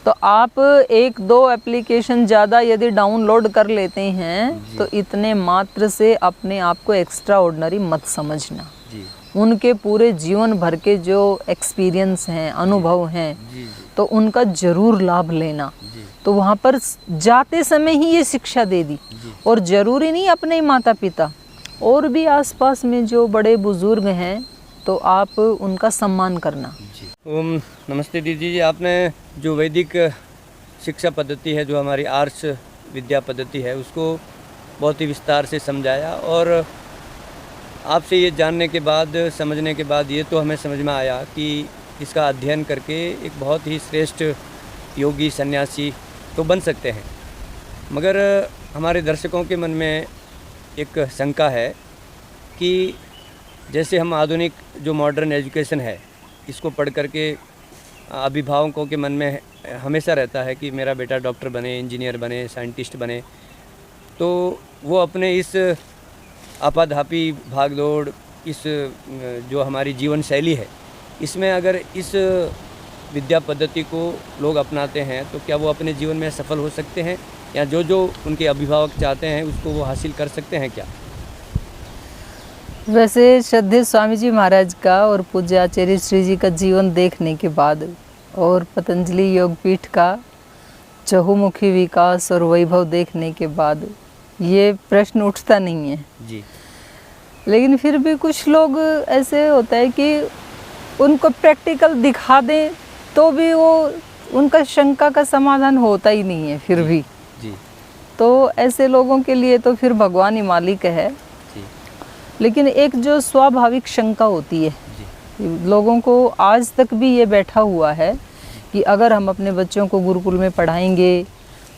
तो आप 1-2 एप्लीकेशन ज़्यादा यदि डाउनलोड कर लेते हैं तो इतने मात्र से अपने आप को एक्स्ट्रा ऑर्डिनरी मत समझना। उनके पूरे जीवन भर के जो एक्सपीरियंस हैं, अनुभव हैं, तो उनका ज़रूर लाभ लेना। तो वहाँ पर जाते समय ही ये शिक्षा दे दी। और ज़रूरी नहीं अपने ही माता पिता, और भी आसपास में जो बड़े बुजुर्ग हैं तो आप उनका सम्मान करना। ओम नमस्ते दीदी जी। आपने जो वैदिक शिक्षा पद्धति है, जो हमारी आर्ष विद्या पद्धति है, उसको बहुत ही विस्तार से समझाया। और आपसे ये जानने के बाद, समझने के बाद ये तो हमें समझ में आया कि इसका अध्ययन करके एक बहुत ही श्रेष्ठ योगी सन्यासी तो बन सकते हैं। मगर हमारे दर्शकों के मन में एक शंका है कि जैसे हम आधुनिक जो मॉडर्न एजुकेशन है, इसको पढ़ करके अभिभावकों के मन में हमेशा रहता है कि मेरा बेटा डॉक्टर बने, इंजीनियर बने, साइंटिस्ट बने। तो वो अपने इस आपाधापी भागदौड़, इस जो हमारी जीवन शैली है, इसमें अगर इस विद्या पद्धति को लोग अपनाते हैं तो क्या वो अपने जीवन में सफल हो सकते हैं, या जो जो उनके अभिभावक चाहते हैं उसको वो हासिल कर सकते हैं क्या? वैसे श्रद्धेय स्वामी जी महाराज का और पूज्य आचार्य श्री जी का जीवन देखने के बाद और पतंजलि योगपीठ का चहुमुखी विकास और वैभव देखने के बाद ये प्रश्न उठता नहीं है जी। लेकिन फिर भी कुछ लोग ऐसे होता है कि उनको प्रैक्टिकल दिखा दें तो भी वो उनका शंका का समाधान होता ही नहीं है फिर भी जी। तो ऐसे लोगों के लिए तो फिर भगवान ही मालिक है। लेकिन एक जो स्वाभाविक शंका होती है, लोगों को आज तक भी ये बैठा हुआ है कि अगर हम अपने बच्चों को गुरुकुल में पढ़ाएंगे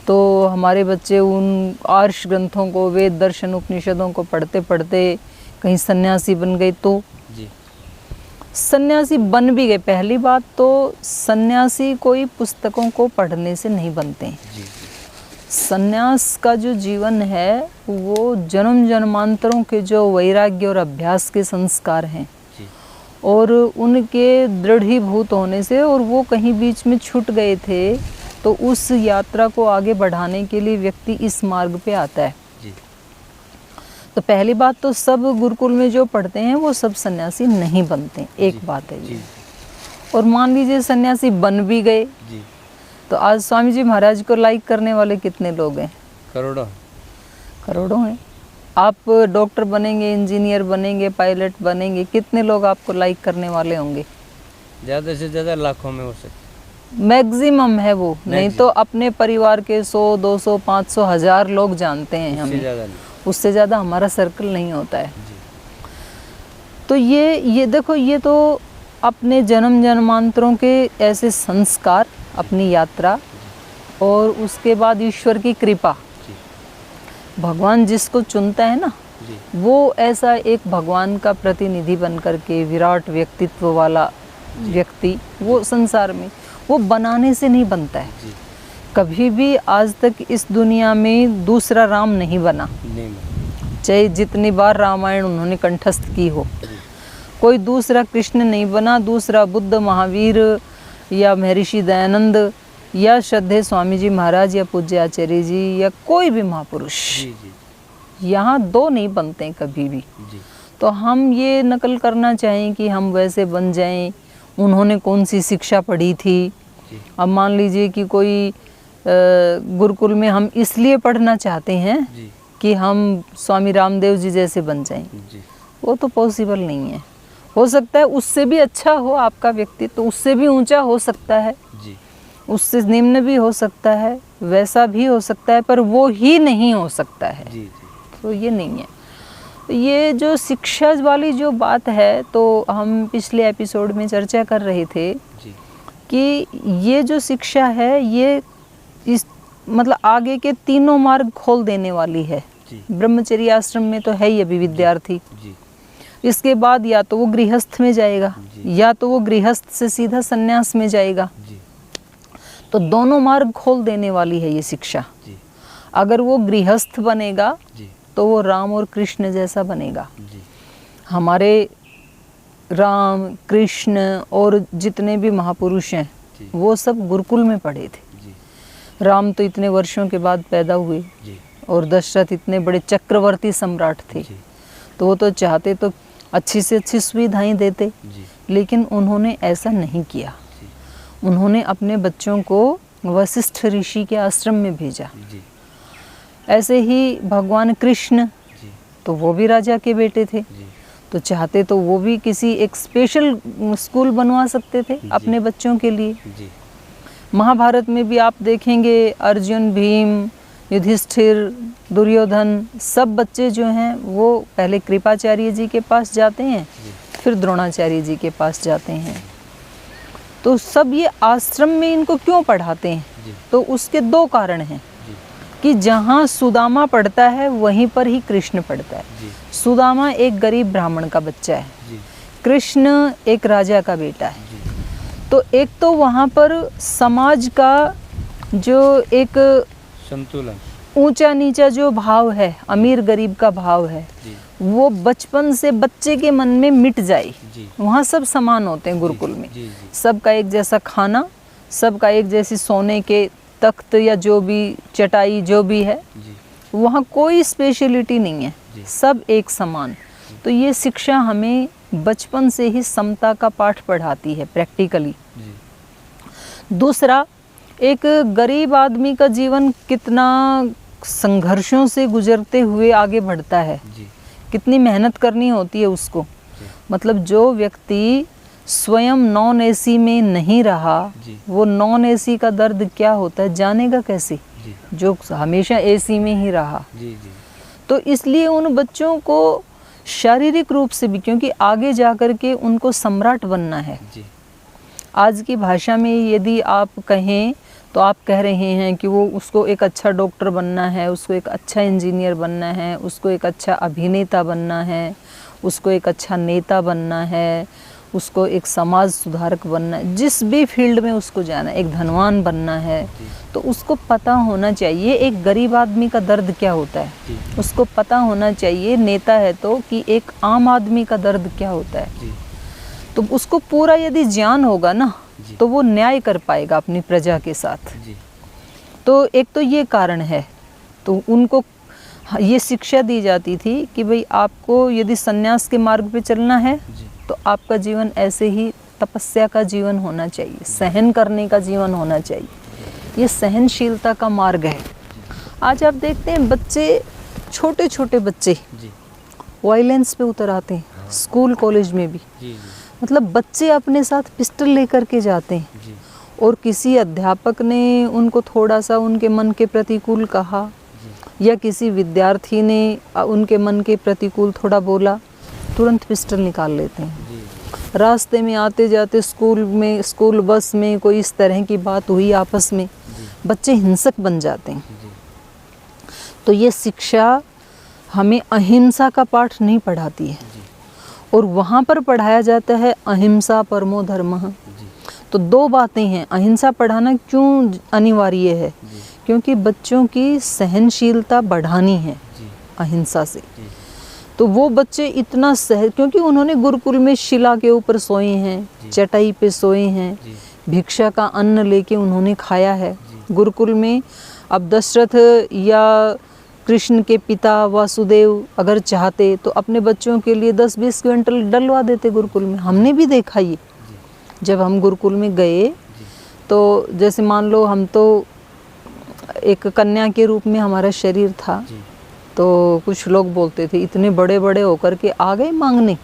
तो हमारे बच्चे उन आर्ष ग्रंथों को, वेद दर्शन उपनिषदों को पढ़ते पढ़ते कहीं सन्यासी बन गए तो सन्यासी बन भी गए। पहली बात तो सन्यासी कोई पुस्तकों को पढ़ने से नहीं बनते। सन्यास का जो जीवन है वो जन्म जन्मांतरों के जो वैराग्य और अभ्यास के संस्कार हैं और उनके दृढ़ीभूत होने से, और वो कहीं बीच में छूट गए थे तो उस यात्रा को आगे बढ़ाने के लिए व्यक्ति इस मार्ग पे आता है। तो पहली बात तो सब गुरुकुल में जो पढ़ते हैं वो सब सन्यासी नहीं बनते, एक बात है ये। और मान लीजिए सन्यासी बन भी गए तो आज स्वामी जी महाराज को लाइक करने वाले कितने लोग हैं? करोड़ों हैं। आप डॉक्टर बनेंगे, इंजीनियर बनेंगे, पायलट बनेंगे, कितने लोग आपको लाइक करने वाले होंगे? ज़्यादा से ज़्यादा लाखों में हो सकते, मैक्सिमम है वो। नहीं तो अपने परिवार के 100, 200, 500, 1000 लोग जानते हैं हमें, उससे ज़्यादा हमारा सर्कल नहीं होता है। तो ये देखो, ये तो अपने जन्म जन्मांतरों के ऐसे संस्कार, अपनी यात्रा, और उसके बाद ईश्वर की कृपा। भगवान जिसको चुनता है ना, वो ऐसा एक भगवान का प्रतिनिधि बन करके विराट व्यक्तित्व वाला व्यक्ति वो संसार में वो बनाने से नहीं बनता है। कभी भी आज तक इस दुनिया में दूसरा राम नहीं बना, चाहे जितनी बार रामायण उन्होंने कंठस्थ की हो। कोई दूसरा कृष्ण नहीं बना, दूसरा बुद्ध, महावीर या महर्षि दयानंद या श्रद्धेय स्वामी जी महाराज या पूज्य आचार्य जी या कोई भी महापुरुष, यहाँ दो नहीं बनते हैं कभी भी। तो हम ये नकल करना चाहें कि हम वैसे बन जाएं, उन्होंने कौन सी शिक्षा पढ़ी थी। अब मान लीजिए कि कोई गुरुकुल में हम इसलिए पढ़ना चाहते हैं कि हम स्वामी रामदेव जी जैसे बन जाएं, वो तो पॉसिबल नहीं है। हो सकता है उससे भी अच्छा हो आपका व्यक्तित्व, तो उससे भी ऊंचा हो सकता है, उससे निम्न भी हो सकता है, वैसा भी हो सकता है, पर वो ही नहीं हो सकता है। तो ये नहीं है। ये जो शिक्षा वाली जो बात है, तो हम पिछले एपिसोड में चर्चा कर रहे थे कि ये जो शिक्षा है ये इस मतलब आगे के तीनों मार्ग खोल देने वाली है। ब्रह्मचर्य आश्रम में तो है ही अभी विद्यार्थी, इसके बाद या तो वो गृहस्थ में जाएगा या तो वो गृहस्थ से सीधा सन्यास में जाएगा। तो दोनों मार्ग खोल देने वाली है ये शिक्षा। अगर वो गृहस्थ बनेगा तो वो राम और कृष्ण जैसा बनेगा। हमारे राम, कृष्ण और जितने भी महापुरुष हैं वो सब गुरुकुल में पढ़े थे। राम तो इतने वर्षों के बाद पैदा हुए जी। और दशरथ इतने बड़े चक्रवर्ती सम्राट थे, जी। तो वो तो चाहते तो अच्छी से अच्छी सुविधाएं देते, जी। लेकिन उन्होंने ऐसा नहीं किया। जी। उन्होंने अपने बच्चों को वशिष्ठ ऋषि के आश्रम में भेजा। जी। ऐसे ही भगवान कृष्ण, जी। तो वो भी राजा के बेटे थे, जी। तो चाहते तो वो भी किसी एक स्पेशल स्कूल बनवा सकते थे अपने बच्चों के लिए। जी। महाभारत में भी आप देखेंगे अर्जुन, भीम, युधिष्ठिर, दुर्योधन, सब बच्चे जो हैं वो पहले कृपाचार्य जी के पास जाते हैं, फिर द्रोणाचार्य जी के पास जाते हैं। तो सब ये आश्रम में इनको क्यों पढ़ाते हैं? तो उसके दो कारण हैं कि जहाँ सुदामा पढ़ता है वहीं पर ही कृष्ण पढ़ता है। सुदामा एक गरीब ब्राह्मण का बच्चा है, कृष्ण एक राजा का बेटा है। तो एक तो वहाँ पर समाज का जो एक संतुलन, ऊंचा नीचा जो भाव है, अमीर गरीब का भाव है, वो बचपन से बच्चे के मन में मिट जाए। वहाँ सब समान होते हैं गुरुकुल में, सबका एक जैसा खाना, सबका एक जैसी सोने के तख्त या जो भी चटाई जो भी है, वहाँ कोई स्पेशलिटी नहीं है, सब एक समान। तो ये शिक्षा हमें बचपन से ही समता का पाठ पढ़ाती है प्रैक्टिकली। दूसरा, एक गरीब आदमी का जीवन कितना संघर्षों से गुजरते हुए आगे बढ़ता है, कितनी मेहनत करनी होती है उसको। मतलब जो व्यक्ति स्वयं नॉन एसी में नहीं रहा, वो नॉन एसी का दर्द क्या होता है जानेगा कैसे, जो हमेशा एसी में ही रहा। तो इसलिए उन बच्चों को शारीरिक रूप से भी, क्योंकि आगे जाकर के उनको सम्राट बनना है। आज की भाषा में यदि आप कहें तो आप कह रहे हैं कि वो उसको एक अच्छा डॉक्टर बनना है, उसको एक अच्छा इंजीनियर बनना है, उसको एक अच्छा अभिनेता बनना है, उसको एक अच्छा नेता बनना है, उसको एक समाज सुधारक बनना है, जिस भी फील्ड में उसको जाना है, एक धनवान बनना है, तो उसको पता होना चाहिए एक गरीब आदमी का दर्द क्या होता है। उसको पता होना चाहिए नेता है तो कि एक आम आदमी का दर्द क्या होता है। तो उसको पूरा यदि ज्ञान होगा ना, तो वो न्याय कर पाएगा अपनी प्रजा के साथ। तो एक तो ये कारण है। तो उनको ये शिक्षा दी जाती थी कि भाई आपको यदि संन्यास के मार्ग पे चलना है तो आपका जीवन ऐसे ही तपस्या का जीवन होना चाहिए, सहन करने का जीवन होना चाहिए। ये सहनशीलता का मार्ग है। आज आप देखते हैं बच्चे, छोटे छोटे बच्चे वायलेंस पे उतर आते हैं, स्कूल कॉलेज में भी। मतलब बच्चे अपने साथ पिस्टल लेकर के जाते हैं, और किसी अध्यापक ने उनको थोड़ा सा उनके मन के प्रतिकूल कहा, या किसी विद्यार्थी ने उनके मन के प्रतिकूल थोड़ा बोला, तुरंत पिस्टल निकाल लेते हैं। रास्ते में आते जाते स्कूल बस में कोई इस तरह की बात हुई आपस में, बच्चे हिंसक बन जाते हैं। तो ये शिक्षा हमें अहिंसा का पाठ नहीं पढ़ाती है, और वहाँ पर पढ़ाया जाता है अहिंसा परमो धर्मः। तो दो बातें हैं, अहिंसा पढ़ाना क्यों अनिवार्य है, क्योंकि बच्चों की सहनशीलता बढ़ानी है अहिंसा से। तो वो बच्चे इतना क्योंकि उन्होंने गुरुकुल में शिला के ऊपर सोए हैं, चटाई पे सोए हैं, भिक्षा का अन्न लेके उन्होंने खाया है गुरुकुल में। अब दशरथ या कृष्ण के पिता वासुदेव अगर चाहते तो अपने बच्चों के लिए 10-20 क्विंटल डलवा देते गुरुकुल में। हमने भी देखा ये, जब हम गुरुकुल में गए तो जैसे मान लो हम तो एक कन्या के रूप में हमारा शरीर था, तो कुछ लोग बोलते थे इतने बड़े बड़े होकर के आ गए मांगने।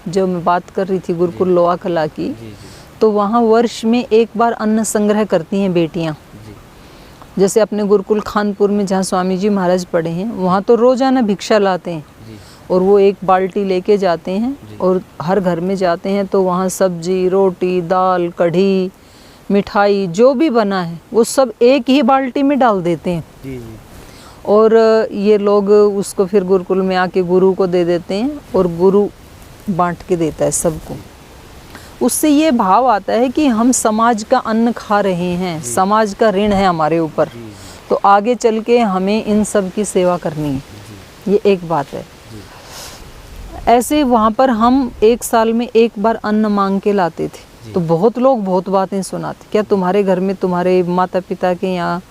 जो मैं बात कर रही थी गुरुकुल लोहा कला की, तो वहाँ वर्ष में एक बार अन्न संग्रह करती हैं बेटियाँ। जैसे अपने गुरुकुल खानपुर में जहाँ स्वामी जी महाराज पढ़े हैं, वहाँ तो रोजाना भिक्षा लाते हैं, और वो एक बाल्टी लेके जाते हैं और हर घर में जाते हैं, तो वहाँ सब्जी, रोटी, दाल, कढ़ी, मिठाई जो भी बना है वो सब एक ही बाल्टी में डाल देते हैं। और ये लोग उसको फिर गुरुकुल में आके गुरु को दे देते हैं, और गुरु बांट के देता है सबको। उससे ये भाव आता है कि हम समाज का अन्न खा रहे हैं, समाज का ऋण है हमारे ऊपर, तो आगे चल के हमें इन सब की सेवा करनी है। ये एक बात है। ऐसे वहाँ पर हम एक साल में एक बार अन्न मांग के लाते थे, तो बहुत लोग बहुत बातें सुनाते, क्या तुम्हारे घर में तुम्हारे माता पिता के यहाँ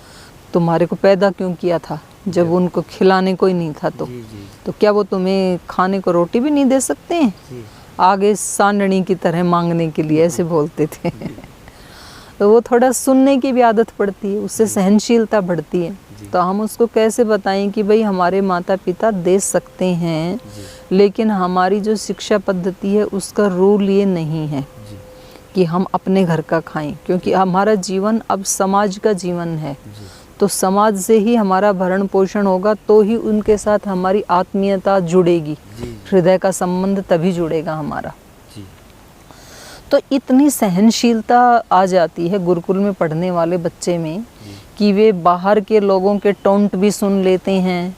तुम्हारे को पैदा क्यों किया था जब उनको खिलाने कोई नहीं था? तो क्या वो तुम्हें खाने को रोटी भी नहीं दे सकते हैं? आगे सांडनी की तरह मांगने के लिए ऐसे बोलते थे। तो वो थोड़ा सुनने की भी आदत पड़ती है, उससे सहनशीलता बढ़ती है। तो हम उसको कैसे बताएं कि भाई हमारे माता पिता दे सकते हैं, लेकिन हमारी जो शिक्षा पद्धति है उसका रूल ये नहीं है कि हम अपने घर का खाएं, क्योंकि हमारा जीवन अब समाज का जीवन है। तो समाज से ही हमारा भरण पोषण होगा, तो ही उनके साथ हमारी आत्मीयता जुड़ेगी, हृदय का संबंध तभी जुड़ेगा हमारा। तो इतनी सहनशीलता आ जाती है गुरुकुल में पढ़ने वाले बच्चे में कि वे बाहर के लोगों के टोंट भी सुन लेते हैं,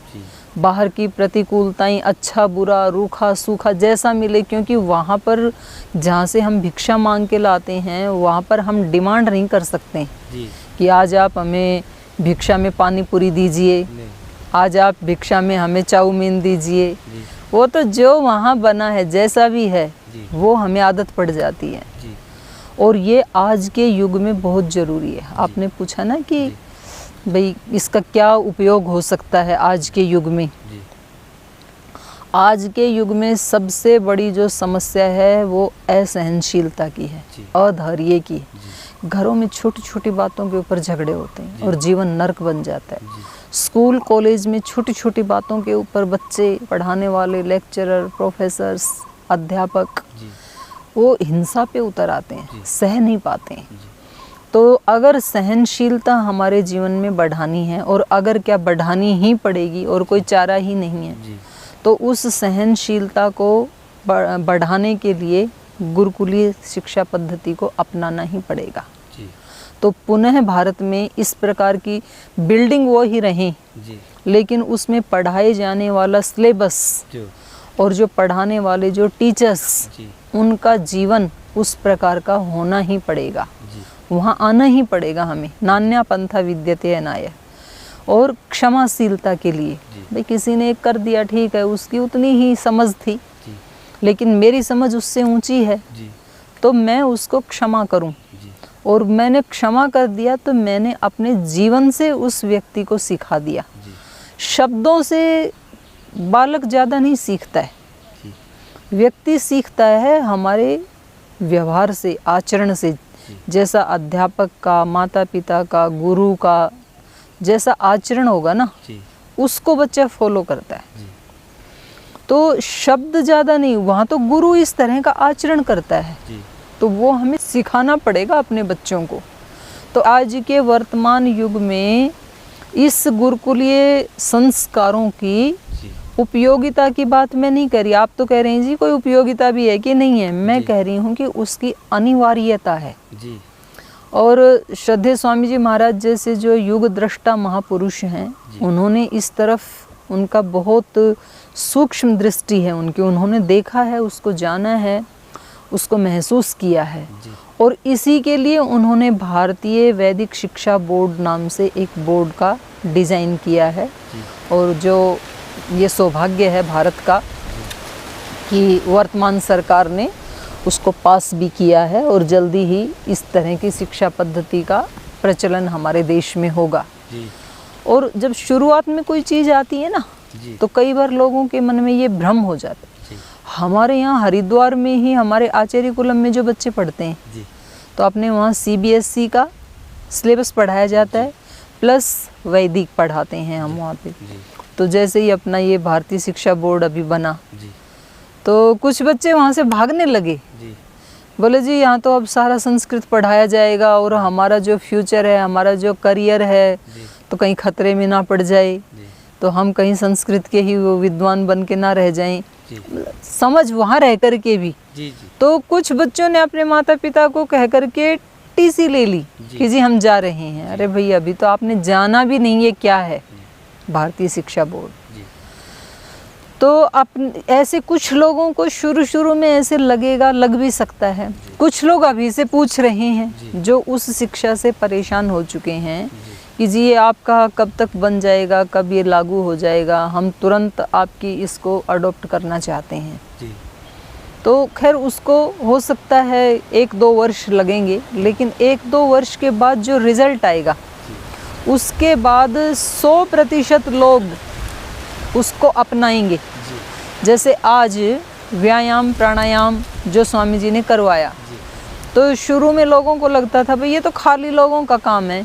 बाहर की प्रतिकूलताएं, अच्छा बुरा रूखा सूखा जैसा मिले, क्योंकि वहाँ पर जहाँ से हम भिक्षा मांग के लाते हैं वहाँ पर हम डिमांड नहीं कर सकते कि आज आप हमें भिक्षा में पानी पूरी दीजिए, आज आप भिक्षा में हमें चाउमीन दीजिए। वो तो जो वहाँ बना है जैसा भी है वो हमें आदत पड़ जाती है। और ये आज के युग में बहुत ज़रूरी है। आपने पूछा ना कि भाई इसका क्या उपयोग हो सकता है आज के युग में। आज के युग में सबसे बड़ी जो समस्या है वो असहनशीलता की है, अधैर्य की। घरों में छोटी छोटी बातों के ऊपर झगड़े होते हैं और जीवन नर्क बन जाता है। स्कूल कॉलेज में छोटी छोटी बातों के ऊपर बच्चे, पढ़ाने वाले, लेक्चरर, प्रोफेसर्स, अध्यापक वो हिंसा पे उतर आते हैं, सह नहीं पाते हैं। तो अगर सहनशीलता हमारे जीवन में बढ़ानी है, और अगर क्या बढ़ानी ही पड़ेगी और कोई चारा ही नहीं है, तो उस सहनशीलता को बढ़ाने के लिए गुरुकुलीय शिक्षा पद्धति को अपनाना ही पड़ेगा। तो पुनः भारत में इस प्रकार की बिल्डिंग वो ही रहे, लेकिन उसमें पढ़ाए जाने वाला सिलेबस और जो पढ़ाने वाले जो टीचर्स, उनका जीवन उस प्रकार का होना ही पड़ेगा। वहाँ आना ही पड़ेगा हमें। नान्या पंथा विद्यते अनाय। और क्षमाशीलता के लिए, भाई किसी ने कर दिया ठीक है, उसकी उतनी ही समझ थी, लेकिन मेरी समझ उससे ऊंची है, तो मैं उसको क्षमा करूं। और मैंने क्षमा कर दिया तो मैंने अपने जीवन से उस व्यक्ति को सिखा दिया। शब्दों से बालक ज़्यादा नहीं सीखता है, व्यक्ति सीखता है हमारे व्यवहार से, आचरण से। जैसा अध्यापक का, माता पिता का, गुरु का जैसा आचरण होगा ना, उसको बच्चा फॉलो करता है। तो शब्द ज़्यादा नहीं, वहाँ तो गुरु इस तरह का आचरण करता है, तो वो हमें सिखाना पड़ेगा अपने बच्चों को। तो आज के वर्तमान युग में इस गुरुकुलीय संस्कारों की उपयोगिता की बात मैं नहीं कर रही। आप तो कह रहे हैं जी कोई उपयोगिता भी है कि नहीं है, मैं कह रही हूँ कि उसकी अनिवार्यता है। और श्रद्धेय स्वामी जी महाराज जैसे जो युग दृष्टा महापुरुष हैं, उन्होंने इस तरफ उनका बहुत सूक्ष्म दृष्टि है उनकी, उन्होंने देखा है, उसको जाना है, उसको महसूस किया है। और इसी के लिए उन्होंने भारतीय वैदिक शिक्षा बोर्ड नाम से एक बोर्ड का डिज़ाइन किया है। और जो ये सौभाग्य है भारत का कि वर्तमान सरकार ने उसको पास भी किया है, और जल्दी ही इस तरह की शिक्षा पद्धति का प्रचलन हमारे देश में होगा। और जब शुरुआत में कोई चीज़ आती है ना, तो कई बार लोगों के मन में ये भ्रम हो जाता है। हमारे यहाँ हरिद्वार में ही हमारे आचार्य कुलम में जो बच्चे पढ़ते हैं, तो अपने वहाँ CBSE का सिलेबस पढ़ाया जाता है, प्लस वैदिक पढ़ाते हैं हम वहाँ पे। तो जैसे ही अपना ये भारतीय शिक्षा बोर्ड अभी बना, तो कुछ बच्चे वहाँ से भागने लगे, बोले जी यहाँ तो अब सारा संस्कृत पढ़ाया जाएगा और हमारा जो फ्यूचर है, हमारा जो करियर है, तो कहीं खतरे में ना पड़ जाए, तो हम कहीं संस्कृत के ही वो विद्वान बन के ना रह जाएं। समझ वहाँ रह कर के भी तो कुछ बच्चों ने अपने माता पिता को कह कर के TC ले ली कि जी हम जा रहे हैं। अरे भैया अभी तो आपने जाना भी नहीं है क्या है भारतीय शिक्षा बोर्ड। तो ऐसे कुछ लोगों को शुरू में ऐसे लगेगा, लग भी सकता है। कुछ लोग अभी से पूछ रहे हैं जो उस शिक्षा से परेशान हो चुके हैं कि जी ये आपका कब तक बन जाएगा, कब ये लागू हो जाएगा, हम तुरंत आपकी इसको अडॉप्ट करना चाहते हैं। तो खैर उसको हो सकता है 1-2 वर्ष लगेंगे, लेकिन 1-2 वर्ष के बाद जो रिज़ल्ट आएगा उसके बाद 100% लोग उसको अपनाएंगे। जैसे आज व्यायाम प्राणायाम जो स्वामी जी ने करवाया, तो शुरू में लोगों को लगता था भाई ये तो खाली लोगों का काम है।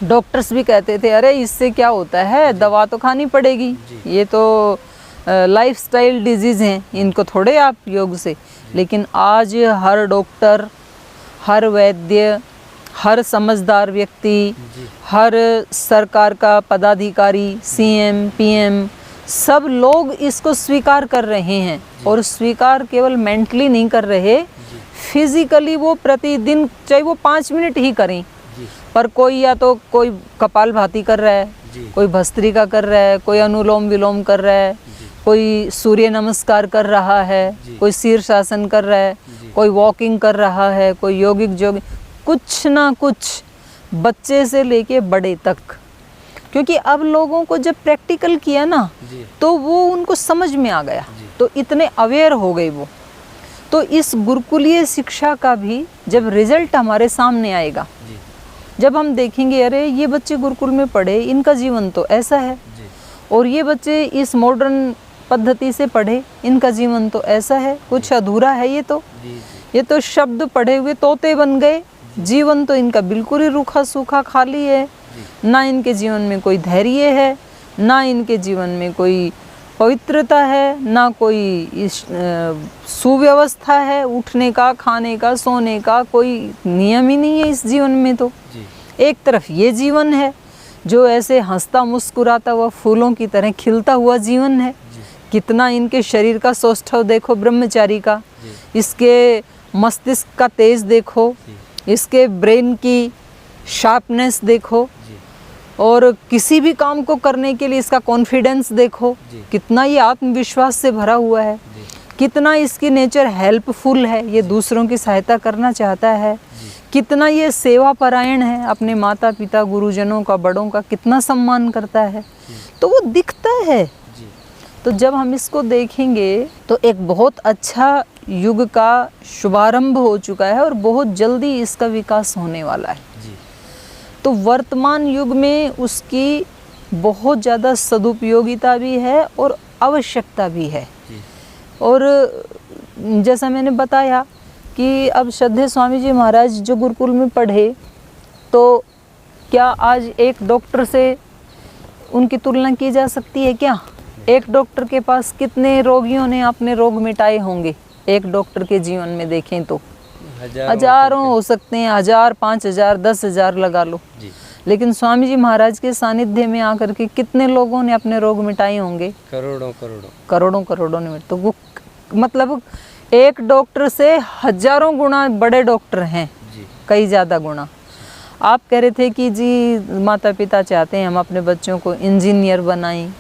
डॉक्टर्स भी कहते थे अरे इससे क्या होता है, दवा तो खानी पड़ेगी, ये तो लाइफस्टाइल डिजीज़ हैं, इनको थोड़े आप योग से। लेकिन आज हर डॉक्टर, हर वैद्य, हर समझदार व्यक्ति, हर सरकार का पदाधिकारी, सीएम पीएम, सब लोग इसको स्वीकार कर रहे हैं। और स्वीकार केवल मेंटली नहीं कर रहे, फिजिकली वो प्रतिदिन चाहे वो 5 मिनट ही करें, पर कोई या तो कोई कपालभाति कर रहा है, कोई भस्त्रिका कर रहा है, कोई अनुलोम विलोम कर रहा है, कोई सूर्य नमस्कार कर रहा है, कोई शीर्षासन कर रहा है, कोई वॉकिंग कर रहा है, कोई योगिक जोगिंग, कुछ ना कुछ, बच्चे से लेके बड़े तक। क्योंकि अब लोगों को जब प्रैक्टिकल किया ना तो वो उनको समझ में आ गया, तो इतने अवेयर हो गए वो। तो इस गुरुकुलीय शिक्षा का भी जब रिजल्ट हमारे सामने आएगा, जब हम देखेंगे अरे ये बच्चे गुरुकुल में पढ़े, इनका जीवन तो ऐसा है, और ये बच्चे इस मॉडर्न पद्धति से पढ़े, इनका जीवन तो ऐसा है, कुछ अधूरा है ये तो शब्द पढ़े हुए तोते बन गए, जीवन तो इनका बिल्कुल ही रूखा सूखा खाली है, ना इनके जीवन में कोई धैर्य है, ना इनके जीवन में कोई पवित्रता है, ना कोई सुव्यवस्था है, उठने का, खाने का, सोने का कोई नियम ही नहीं है इस जीवन में। तो एक तरफ ये जीवन है जो ऐसे हंसता मुस्कुराता हुआ फूलों की तरह खिलता हुआ जीवन है, कितना इनके शरीर का सौष्ठव देखो ब्रह्मचारी का, इसके मस्तिष्क का तेज देखो, इसके ब्रेन की शार्पनेस देखो, और किसी भी काम को करने के लिए इसका कॉन्फिडेंस देखो, कितना ये आत्मविश्वास से भरा हुआ है, कितना इसकी नेचर हेल्पफुल है, ये दूसरों की सहायता करना चाहता है, कितना ये सेवा परायण है, अपने माता पिता गुरुजनों का, बड़ों का कितना सम्मान करता है, तो वो दिखता है। तो जब हम इसको देखेंगे तो एक बहुत अच्छा युग का शुभारंभ हो चुका है और बहुत जल्दी इसका विकास होने वाला है। तो वर्तमान युग में उसकी बहुत ज़्यादा सदुपयोगिता भी है और आवश्यकता भी है। और जैसा मैंने बताया कि अब श्रद्धेय स्वामी जी महाराज जो गुरुकुल में पढ़े, तो क्या आज एक डॉक्टर से उनकी तुलना की जा सकती है क्या? एक डॉक्टर के पास कितने रोगियों ने अपने रोग मिटाए होंगे? एक डॉक्टर के जीवन में देखें तो हजारों हो सकते हैं, 1000, 5000, 10,000 लगा लो। लेकिन स्वामी जी महाराज के सानिध्य में आकर के कितने लोगों ने अपने रोग मिटाए होंगे? करोड़ों ने। तो वो मतलब एक डॉक्टर से हजारों गुना बड़े डॉक्टर हैं, कई ज़्यादा गुना। आप कह रहे थे कि जी माता पिता चाहते हैं हम अपने बच्चों को इंजीनियर बनाएं,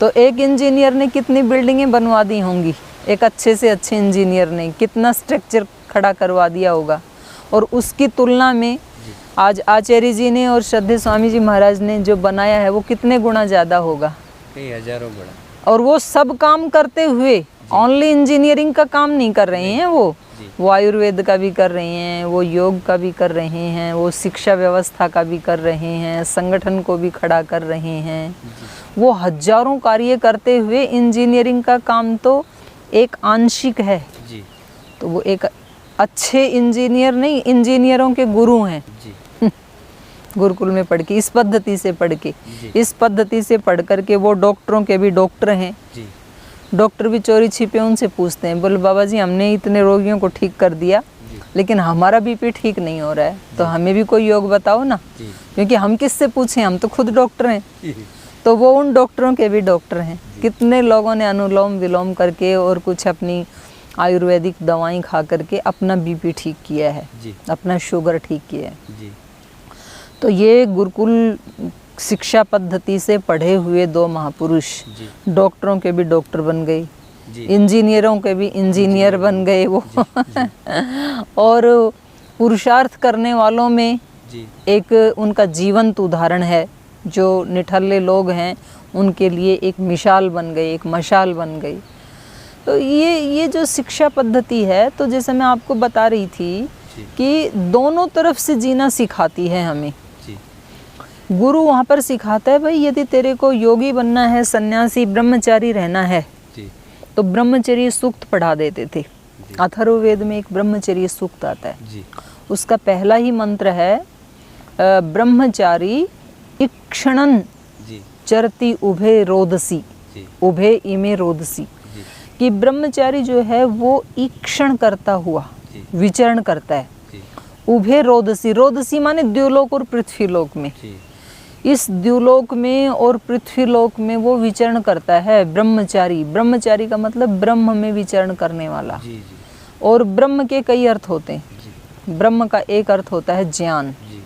तो एक इंजीनियर ने कितनी बिल्डिंगें बनवा दी होंगी, एक अच्छे से अच्छे इंजीनियर ने कितना स्ट्रक्चर खड़ा करवा दिया होगा। और उसकी तुलना में आज आचार्य जी ने और श्रद्धेय स्वामी जी महाराज ने जो बनाया है वो कितने गुना ज़्यादा होगा? कई हजारों गुना। और वो सब काम करते हुए ओनली इंजीनियरिंग का काम नहीं कर रहे हैं, वो आयुर्वेद का भी कर रहे हैं, वो योग का भी कर रहे हैं, वो शिक्षा व्यवस्था का भी कर रहे हैं, संगठन को भी खड़ा कर रहे हैं। वो हजारों कार्य करते हुए इंजीनियरिंग का काम तो एक आंशिक है। तो वो एक अच्छे इंजीनियर नहीं, इंजीनियरों के गुरु हैं। गुरुकुल में पढ़ के, इस पद्धति से पढ़ के, इस पद्धति से पढ़ करके वो डॉक्टरों के भी डॉक्टर हैं। डॉक्टर भी चोरी छिपे उनसे पूछते हैं, बोले बाबा जी हमने इतने रोगियों को ठीक कर दिया लेकिन हमारा बीपी ठीक नहीं हो रहा है, तो हमें भी कोई योग बताओ ना, क्योंकि हम किससे पूछें, हम तो खुद डॉक्टर हैं। तो वो उन डॉक्टरों के भी डॉक्टर हैं। कितने लोगों ने अनुलोम विलोम करके और कुछ अपनी आयुर्वेदिक दवाएं खा करके अपना बीपी ठीक किया है, अपना शुगर ठीक किया है। तो ये गुरुकुल शिक्षा पद्धति से पढ़े हुए दो महापुरुष डॉक्टरों के भी डॉक्टर बन गए, इंजीनियरों के भी इंजीनियर बन गए वो। और पुरुषार्थ करने वालों में एक उनका जीवंत उदाहरण है। जो निठल्ले लोग हैं उनके लिए एक मिसाल बन गई, एक मशाल बन गई। तो ये जो शिक्षा पद्धति है, तो जैसे मैं आपको बता रही थी कि दोनों तरफ से जीना सिखाती है हमें। गुरु वहाँ पर सिखाता है भाई यदि तेरे को योगी बनना है, सन्यासी ब्रह्मचारी रहना है जी तो ब्रह्मचर्य सूक्त पढ़ा देते थे। अथर्ववेद में एक ब्रह्मचर्य सूक्त आता है जी उसका पहला ही मंत्र है ब्रह्मचारी इक्षणन जी चरती उभे रोदसी, जी उभे इमे रोदसी, जी कि ब्रह्मचारी जो है वो ईक्षण करता हुआ जी विचरण करता है। जी उभे रोदसी, रोदसी माने द्युलोक और पृथ्वीलोक में, जी इस द्युलोक में और पृथ्वीलोक में वो विचरण करता है ब्रह्मचारी। ब्रह्मचारी का मतलब ब्रह्म में विचरण करने वाला। जी और ब्रह्म के कई अर्थ होते हैं। जी ब्रह्म का एक अर्थ होता है ज्ञान, जी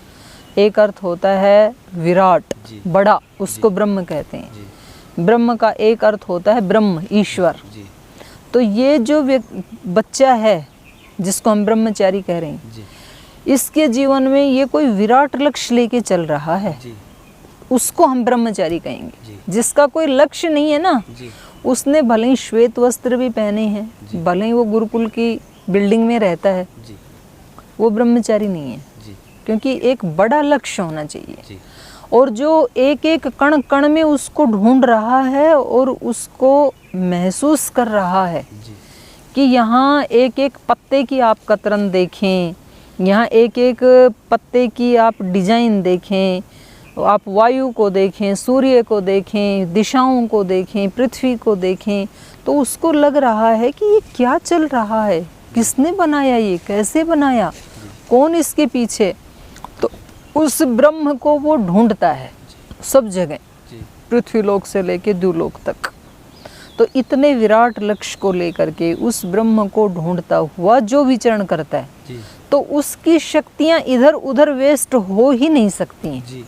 एक अर्थ होता है विराट जी बड़ा, उसको ब्रह्म कहते हैं। जी ब्रह्म का एक अर्थ होता है ब्रह्म ईश्वर। जी तो ये जो बच्चा है जिसको हम ब्रह्मचारी कह रहे हैं, जी इसके जीवन में ये कोई विराट लक्ष्य लेके चल रहा है, जी उसको हम ब्रह्मचारी कहेंगे। जी जिसका कोई लक्ष्य नहीं है ना, जी उसने भले ही श्वेत वस्त्र भी पहने हैं, भले ही वो गुरुकुल की बिल्डिंग में रहता है, जी वो ब्रह्मचारी नहीं है, जी क्योंकि एक बड़ा लक्ष्य होना चाहिए। जी और जो एक एक कण कण में उसको ढूंढ रहा है और उसको महसूस कर रहा है जी कि यहाँ एक एक पत्ते की आप कतरन देखें, यहाँ एक एक पत्ते की आप डिजाइन देखें, आप वायु को देखें, सूर्य को देखें, दिशाओं को देखें, पृथ्वी को देखें, तो उसको लग रहा है कि ये क्या चल रहा है, किसने बनाया, ये कैसे बनाया, कौन इसके पीछे। तो उस ब्रह्म को वो ढूंढता है सब जगह, जी पृथ्वीलोक से लेके द्युलोक तक। तो इतने विराट लक्ष्य को लेकर के उस ब्रह्म को ढूंढता हुआ जो विचरण करता है, जी तो उसकी शक्तियां इधर उधर वेस्ट हो ही नहीं सकती हैं। जी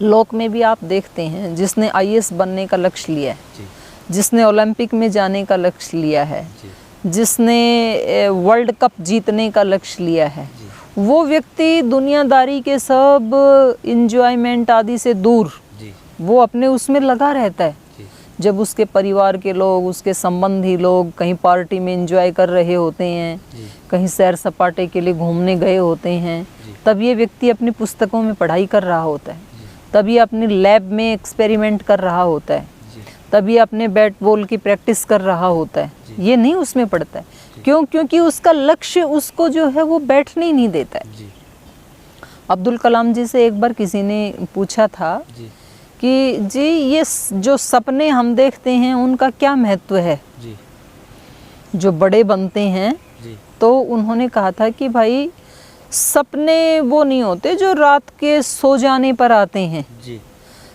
लोक में भी आप देखते हैं जिसने आईएएस बनने का लक्ष्य लिया है, जी जिसने ओलंपिक में जाने का लक्ष्य लिया है, जी जिसने वर्ल्ड कप जीतने का लक्ष्य लिया है, जी वो व्यक्ति दुनियादारी के सब इंजॉयमेंट आदि से दूर जी वो अपने उसमें लगा रहता है। जी जब उसके परिवार के लोग, उसके संबंधी लोग कहीं पार्टी में एंजॉय कर रहे होते हैं, जी कहीं सैर सपाटे के लिए घूमने गए होते हैं, जी तब ये व्यक्ति अपनी पुस्तकों में पढ़ाई कर रहा होता है, जी तब ये अपनी लैब में एक्सपेरिमेंट कर रहा होता है, जी तब ये अपने बैट बॉल की प्रैक्टिस कर रहा होता है। ये नहीं उसमें पड़ता है, क्यों? क्योंकि उसका लक्ष्य उसको जो है वो बैठने ही नहीं देता है। जी अब्दुल कलाम जी से एक बार किसी ने पूछा था जी कि जी ये जो सपने हम देखते हैं उनका क्या महत्व है, जी जो बड़े बनते हैं। जी तो उन्होंने कहा था कि भाई सपने वो नहीं होते जो रात के सो जाने पर आते हैं, जी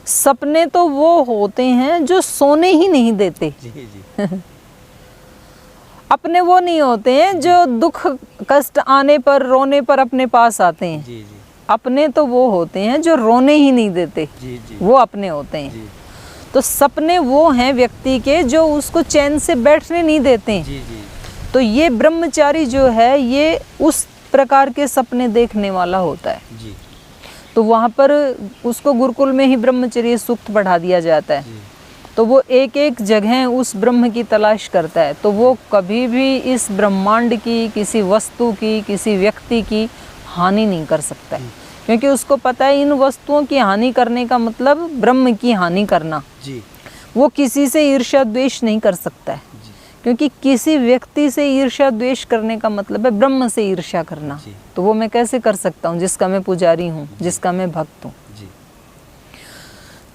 सपने तो वो होते हैं जो सोने ही नहीं देते। जी जी अपने वो नहीं होते हैं जो दुख कष्ट आने पर रोने पर अपने पास आते हैं, जी जी अपने तो वो होते हैं जो रोने ही नहीं देते, जी जी वो अपने होते हैं। जी तो सपने वो हैं व्यक्ति के जो उसको चैन से बैठने नहीं देते हैं। जी जी तो ये ब्रह्मचारी जो है ये उस प्रकार के सपने देखने वाला होता है। जी तो वहाँ पर उसको गुरुकुल में ही ब्रह्मचर्य सूक्त पढ़ा दिया जाता है। जी तो वो एक एक जगह उस ब्रह्म की तलाश करता है। तो वो कभी भी इस ब्रह्मांड की, किसी वस्तु की, किसी व्यक्ति की हानि नहीं कर सकता है, क्योंकि उसको पता है इन वस्तुओं की हानि करने का मतलब ब्रह्म की हानि करना। जी वो किसी से ईर्ष्या द्वेष नहीं कर सकता है, जी क्योंकि किसी व्यक्ति से ईर्ष्या द्वेष करने का मतलब है ब्रह्म से ईर्ष्या करना। जी तो वो मैं कैसे कर सकता हूँ जिसका मैं पुजारी हूँ, जिसका मैं भक्त हूँ। जी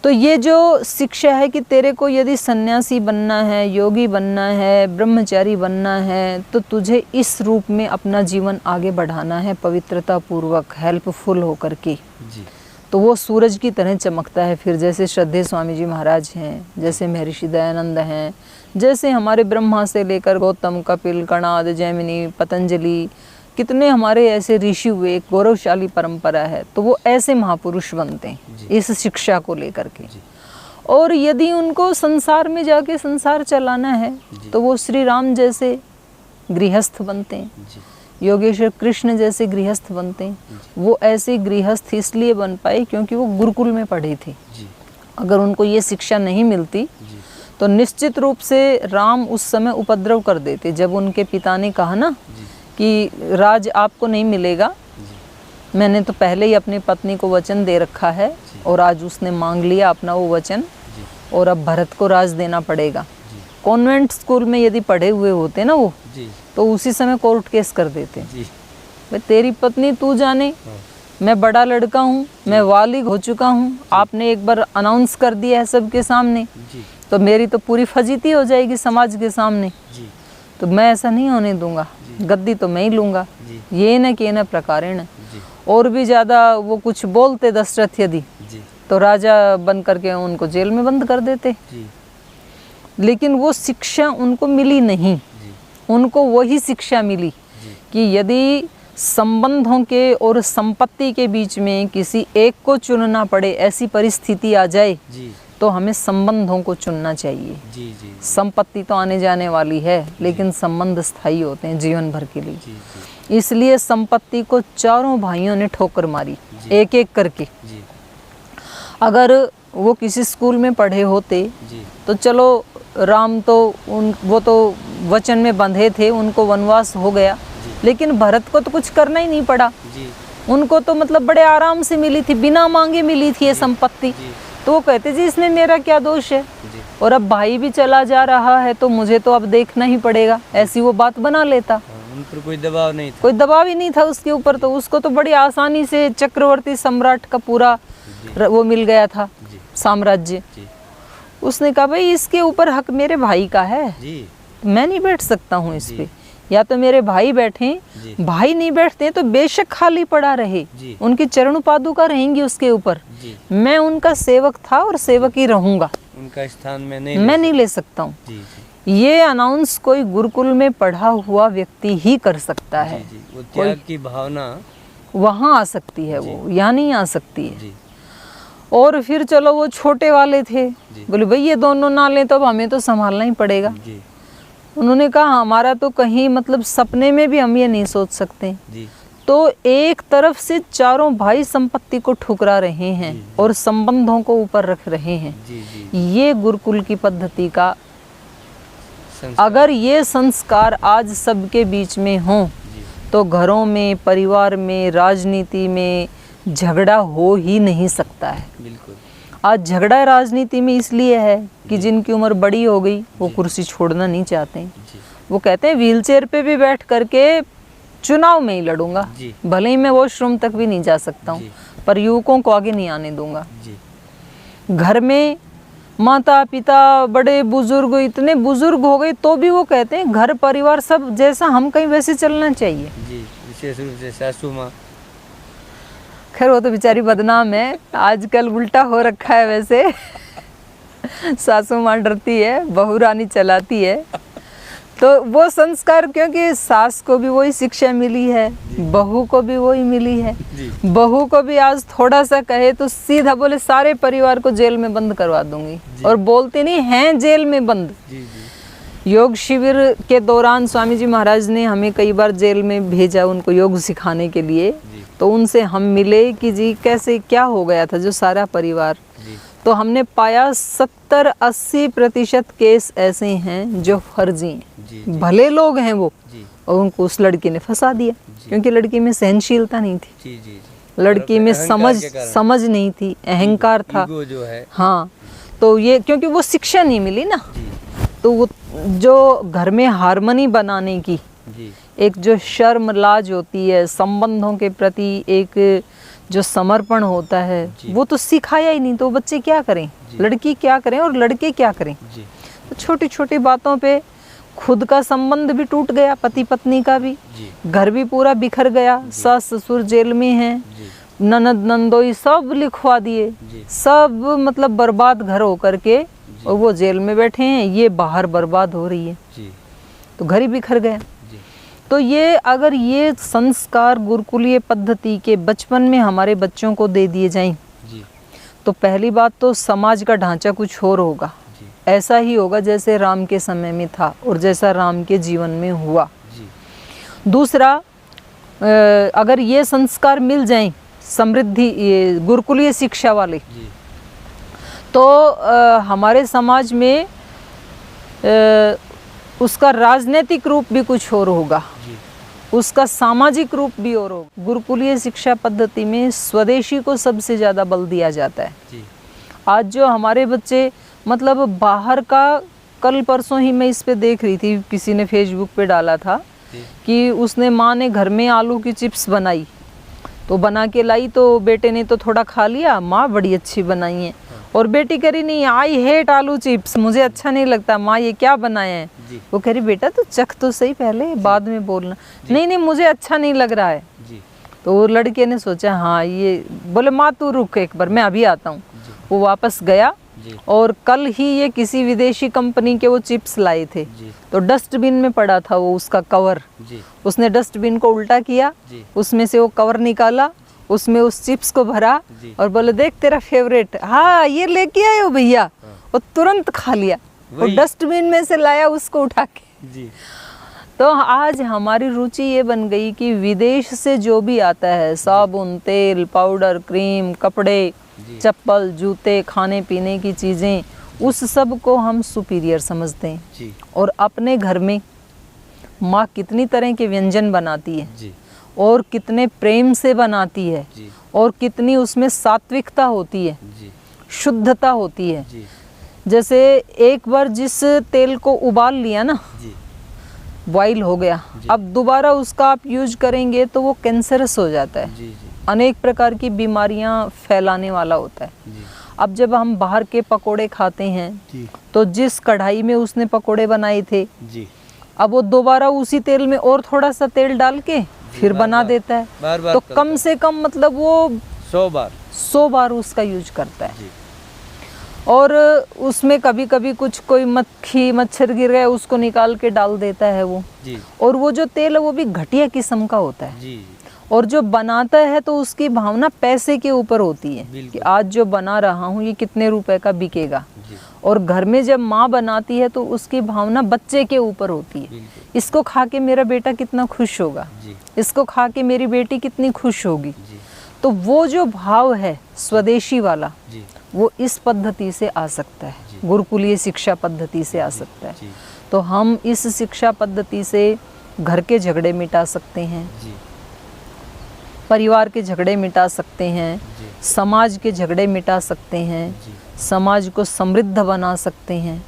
तो ये जो शिक्षा है कि तेरे को यदि सन्यासी बनना है, योगी बनना है, ब्रह्मचारी बनना है, तो तुझे इस रूप में अपना जीवन आगे बढ़ाना है, पवित्रता पूर्वक, हेल्पफुल होकर के। जी तो वो सूरज की तरह चमकता है। फिर जैसे श्रद्धेय स्वामी जी महाराज हैं, जैसे महर्षि दयानंद हैं, जैसे हमारे ब्रह्मा से लेकर गौतम, कपिल, कणाद, जैमिनी, पतंजलि, कितने हमारे ऐसे ऋषि हुए, एक गौरवशाली परंपरा है। तो वो ऐसे महापुरुष बनते हैं इस शिक्षा को लेकर के। और यदि उनको संसार में जाके संसार चलाना है तो वो श्री राम जैसे गृहस्थ बनते हैं, जी योगेश्वर कृष्ण जैसे गृहस्थ बनते हैं। वो ऐसे गृहस्थ इसलिए बन पाए क्योंकि वो गुरुकुल में पढ़े थे। जी अगर उनको ये शिक्षा नहीं मिलती जी तो निश्चित रूप से राम उस समय उपद्रव कर देते। जब उनके पिता ने कहा ना जी कि राज आपको नहीं मिलेगा, मैंने तो पहले ही अपनी पत्नी को वचन दे रखा है और आज उसने मांग लिया अपना वो वचन और अब भरत को राज देना पड़ेगा। कॉन्वेंट स्कूल में यदि पढ़े हुए होते ना वो तो उसी समय कोर्ट केस कर देते। भाई तेरी पत्नी तू जाने, मैं बड़ा लड़का हूँ, मैं वालिद हो चुका हूँ, आपने एक बार अनाउंस कर दिया है सबके सामने तो मेरी तो पूरी फजीती हो जाएगी समाज के सामने। तो मैं ऐसा नहीं होने दूंगा, गद्दी तो मैं ही लूंगा। ये न के न प्रकारेण। और भी ज़्यादा वो कुछ बोलते दशरथ यदि तो राजा बन करके उनको जेल में बंद कर देते। लेकिन वो शिक्षा उनको मिली नहीं, उनको वही शिक्षा मिली कि यदि संबंधों के और संपत्ति के बीच में किसी एक को चुनना पड़े, ऐसी परिस्थिति आ जाए तो हमें संबंधों को चुनना चाहिए। संपत्ति तो आने जाने वाली है लेकिन संबंध स्थायी होते हैं जीवन भर के लिए। इसलिए संपत्ति को चारों भाइयों ने ठोकर मारी एक एक करके। अगर वो किसी स्कूल में पढ़े होते तो चलो राम तो वो तो वचन में बंधे थे, उनको वनवास हो गया, लेकिन भरत को तो कुछ करना ही नहीं पड़ा। उनको तो मतलब बड़े आराम से मिली थी, बिना मांगे मिली थी ये संपत्ति। तो वो कहते जी इसमें मेरा क्या दोष है, और अब भाई भी चला जा रहा है तो मुझे तो अब देखना ही पड़ेगा, ऐसी वो बात बना लेता। उन पर कोई दबाव नहीं था, कोई दबाव ही नहीं था उसके ऊपर। तो उसको तो बड़ी आसानी से चक्रवर्ती सम्राट का पूरा वो मिल गया था साम्राज्य। उसने कहा भाई इसके ऊपर हक मेरे भाई का है, मैं नहीं बैठ सकता हूँ इस पे। या तो मेरे भाई बैठे, भाई नहीं बैठते तो बेशक खाली पड़ा रहे, उनकी चरण पादुका रहेंगी उसके ऊपर। मैं उनका सेवक था और सेवक ही रहूंगा, उनका स्थान मैं नहीं ले सकता हूँ। ये अनाउंस कोई गुरुकुल में पढ़ा हुआ व्यक्ति ही कर सकता है। वो त्याग की भावना वहाँ आ सकती है, वो यहाँ नहीं आ सकती है। और फिर चलो वो छोटे वाले थे, बोले भाई ये दोनों ना लें तो अब हमें तो संभालना ही पड़ेगा। उन्होंने कहा हमारा तो कहीं मतलब सपने में भी हम ये नहीं सोच सकते। तो एक तरफ से चारों भाई संपत्ति को ठुकरा रहे हैं और संबंधों को ऊपर रख रहे हैं। ये गुरुकुल की पद्धति का, अगर ये संस्कार आज सबके बीच में हो तो घरों में, परिवार में, राजनीति में झगड़ा हो ही नहीं सकता है। बिल्कुल। आज झगड़ा राजनीति में इसलिए है कि जिनकी उम्र बड़ी हो गई वो कुर्सी छोड़ना नहीं चाहते। वो कहते हैं व्हीलचेयर पे भी बैठ करके चुनाव में ही लड़ूंगा, भले ही मैं वॉशरूम तक भी नहीं जा सकता हूँ, पर युवकों को आगे नहीं आने दूंगा। घर में माता पिता, बड़े बुजुर्ग, इतने बुजुर्ग हो गए तो भी वो कहते हैं घर परिवार सब जैसा हम कहीं वैसे चलना चाहिए। विशेष रूप से सासू माँ, खैर वो तो बेचारी बदनाम है, आजकल उल्टा हो रखा है वैसे। सासू माँ डरती है, बहू रानी चलाती है। तो वो संस्कार, क्योंकि सास को भी वही शिक्षा मिली है, बहू को भी वही मिली है। बहू को भी आज थोड़ा सा कहे तो सीधा बोले सारे परिवार को जेल में बंद करवा दूंगी, और बोलते नहीं हैं जेल में बंद। योग शिविर के दौरान स्वामी जी महाराज ने हमें कई बार जेल में भेजा उनको योग सिखाने के लिए। तो उनसे हम मिले कि जी कैसे क्या हो गया था जो सारा परिवार। तो हमने पाया 70-80% केस ऐसे हैं जो फर्जी हैं, भले लोग हैं वो, और उनको उस लड़की ने फंसा दिया क्योंकि लड़की में सहनशीलता नहीं थी, लड़की में समझ नहीं थी, अहंकार था जो है। हाँ, तो ये क्योंकि वो शिक्षा नहीं मिली ना, तो वो जो घर में हार्मनी बनाने की एक जो शर्म लाज होती है, संबंधों के प्रति एक जो समर्पण होता है, वो तो सिखाया ही नहीं। तो बच्चे क्या करें, लड़की क्या करें और लड़के क्या करें। तो छोटी छोटी बातों पे खुद का संबंध भी टूट गया, पति पत्नी का भी, घर भी पूरा बिखर गया। सास ससुर जेल में हैं, ननद नंदोई सब लिखवा दिए, सब मतलब बर्बाद घर होकर के, और वो जेल में बैठे हैं, ये बाहर बर्बाद हो रही है, तो घर ही बिखर गया। तो ये अगर ये संस्कार गुरुकुलीय पद्धति के बचपन में हमारे बच्चों को दे दिए जाएं, तो पहली बात तो समाज का ढांचा कुछ और होगा, ऐसा ही होगा जैसे राम के समय में था और जैसा राम के जीवन में हुआ। दूसरा, अगर ये संस्कार मिल जाएं समृद्धि, ये गुरुकुलीय शिक्षा वाले, तो हमारे समाज में उसका राजनीतिक रूप भी कुछ और होगा। उसका सामाजिक रूप भी और हो। गुरुकुलीय शिक्षा पद्धति में स्वदेशी को सबसे ज़्यादा बल दिया जाता है जी। आज जो हमारे बच्चे मतलब बाहर का, कल परसों ही मैं इस पे देख रही थी, किसी ने फेसबुक पे डाला था कि उसने माँ ने घर में आलू की चिप्स बनाई, तो बना के लाई, तो बेटे ने तो थोड़ा खा लिया, माँ बड़ी अच्छी बनाई है, और बेटी कह रही नहीं, आई हेट आलू चिप्स, मुझे अच्छा नहीं लगता, माँ ये क्या बनाए हैं। वो कह रही बेटा तो चख तो सही पहले, बाद में बोलना। नहीं नहीं मुझे अच्छा नहीं लग रहा है। तो वो लड़के ने सोचा हाँ ये, बोले माँ तू रुक एक बार, मैं अभी आता हूँ। वो वापस गया और कल ही ये किसी विदेशी कंपनी के वो चिप्स लाए थे, तो डस्टबिन में पड़ा था वो उसका कवर। उसने डस्टबिन को उल्टा किया, उसमें से वो कवर निकाला, उसमें उस चिप्स को भरा और बोले देख तेरा फेवरेट, हाँ ये लेके आए हो भैया। वो तुरंत खा लिया, वो डस्टबिन में से लाया उसको उठा के। तो आज हमारी रुचि ये बन गई कि विदेश से जो भी आता है, साबुन, तेल, पाउडर, क्रीम, कपड़े, चप्पल, जूते, खाने पीने की चीज़ें, उस सब को हम सुपीरियर समझते हैं। और अपने घर में माँ कितनी तरह के व्यंजन बनाती है और कितने प्रेम से बनाती है और कितनी उसमें सात्विकता होती है, शुद्धता होती है। जैसे एक बार जिस तेल को उबाल लिया ना, बॉईल हो गया, अब दोबारा उसका आप यूज करेंगे तो वो कैंसरस हो जाता है, अनेक प्रकार की बीमारियां फैलाने वाला होता है। अब जब हम बाहर के पकोड़े खाते हैं तो जिस कढ़ाई में उसने पकोड़े बनाए थे, अब वो दोबारा उसी तेल में और थोड़ा सा तेल डाल के फिर बना देता है। तो कम से कम मतलब वो 100 बार उसका यूज करता है। और उसमें कभी कभी कुछ कोई मक्खी मच्छर गिर गया, उसको निकाल के डाल देता है वो। और वो जो तेल है वो भी घटिया किस्म का होता है। और जो बनाता है तो उसकी भावना पैसे के ऊपर होती है कि आज जो बना रहा हूँ ये कितने रुपए का बिकेगा। और घर में जब माँ बनाती है तो उसकी भावना बच्चे के ऊपर होती है, इसको खा के मेरा बेटा कितना खुश होगा, इसको खा के मेरी बेटी कितनी खुश होगी। तो वो जो भाव है स्वदेशी वाला, वो इस पद्धति से आ सकता है, गुरुकुलीय शिक्षा पद्धति से आ सकता है। तो हम इस शिक्षा पद्धति से घर के झगड़े मिटा सकते हैं, परिवार के झगड़े मिटा सकते हैं, समाज के झगड़े मिटा सकते हैं, समाज को समृद्ध बना सकते हैं।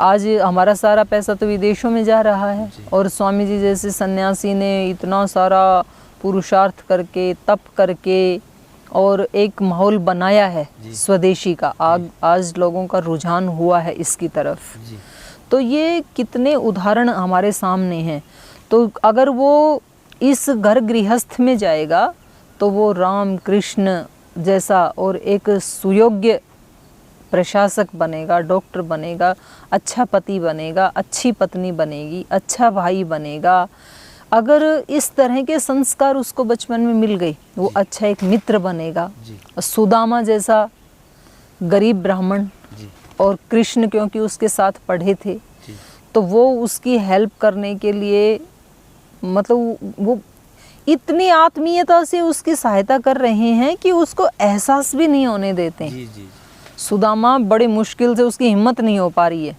आज हमारा सारा पैसा तो विदेशों में जा रहा है, और स्वामी जी जैसे सन्यासी ने इतना सारा पुरुषार्थ करके, तप करके और एक माहौल बनाया है स्वदेशी का। आज लोगों का रुझान हुआ है इसकी तरफ। तो ये कितने उदाहरण हमारे सामने हैं। तो अगर वो इस घर गृहस्थ में जाएगा तो वो राम कृष्ण जैसा और एक सुयोग्य प्रशासक बनेगा, डॉक्टर बनेगा, अच्छा पति बनेगा, अच्छी पत्नी बनेगी, अच्छा भाई बनेगा। अगर इस तरह के संस्कार उसको बचपन में मिल गए, वो अच्छा एक मित्र बनेगा। सुदामा जैसा गरीब ब्राह्मण, और कृष्ण क्योंकि उसके साथ पढ़े थे तो वो उसकी हेल्प करने के लिए, मतलब वो इतनी आत्मीयता से उसकी सहायता कर रहे हैं कि उसको एहसास भी नहीं होने देते। सुदामा बड़ी मुश्किल से, उसकी हिम्मत नहीं हो पा रही है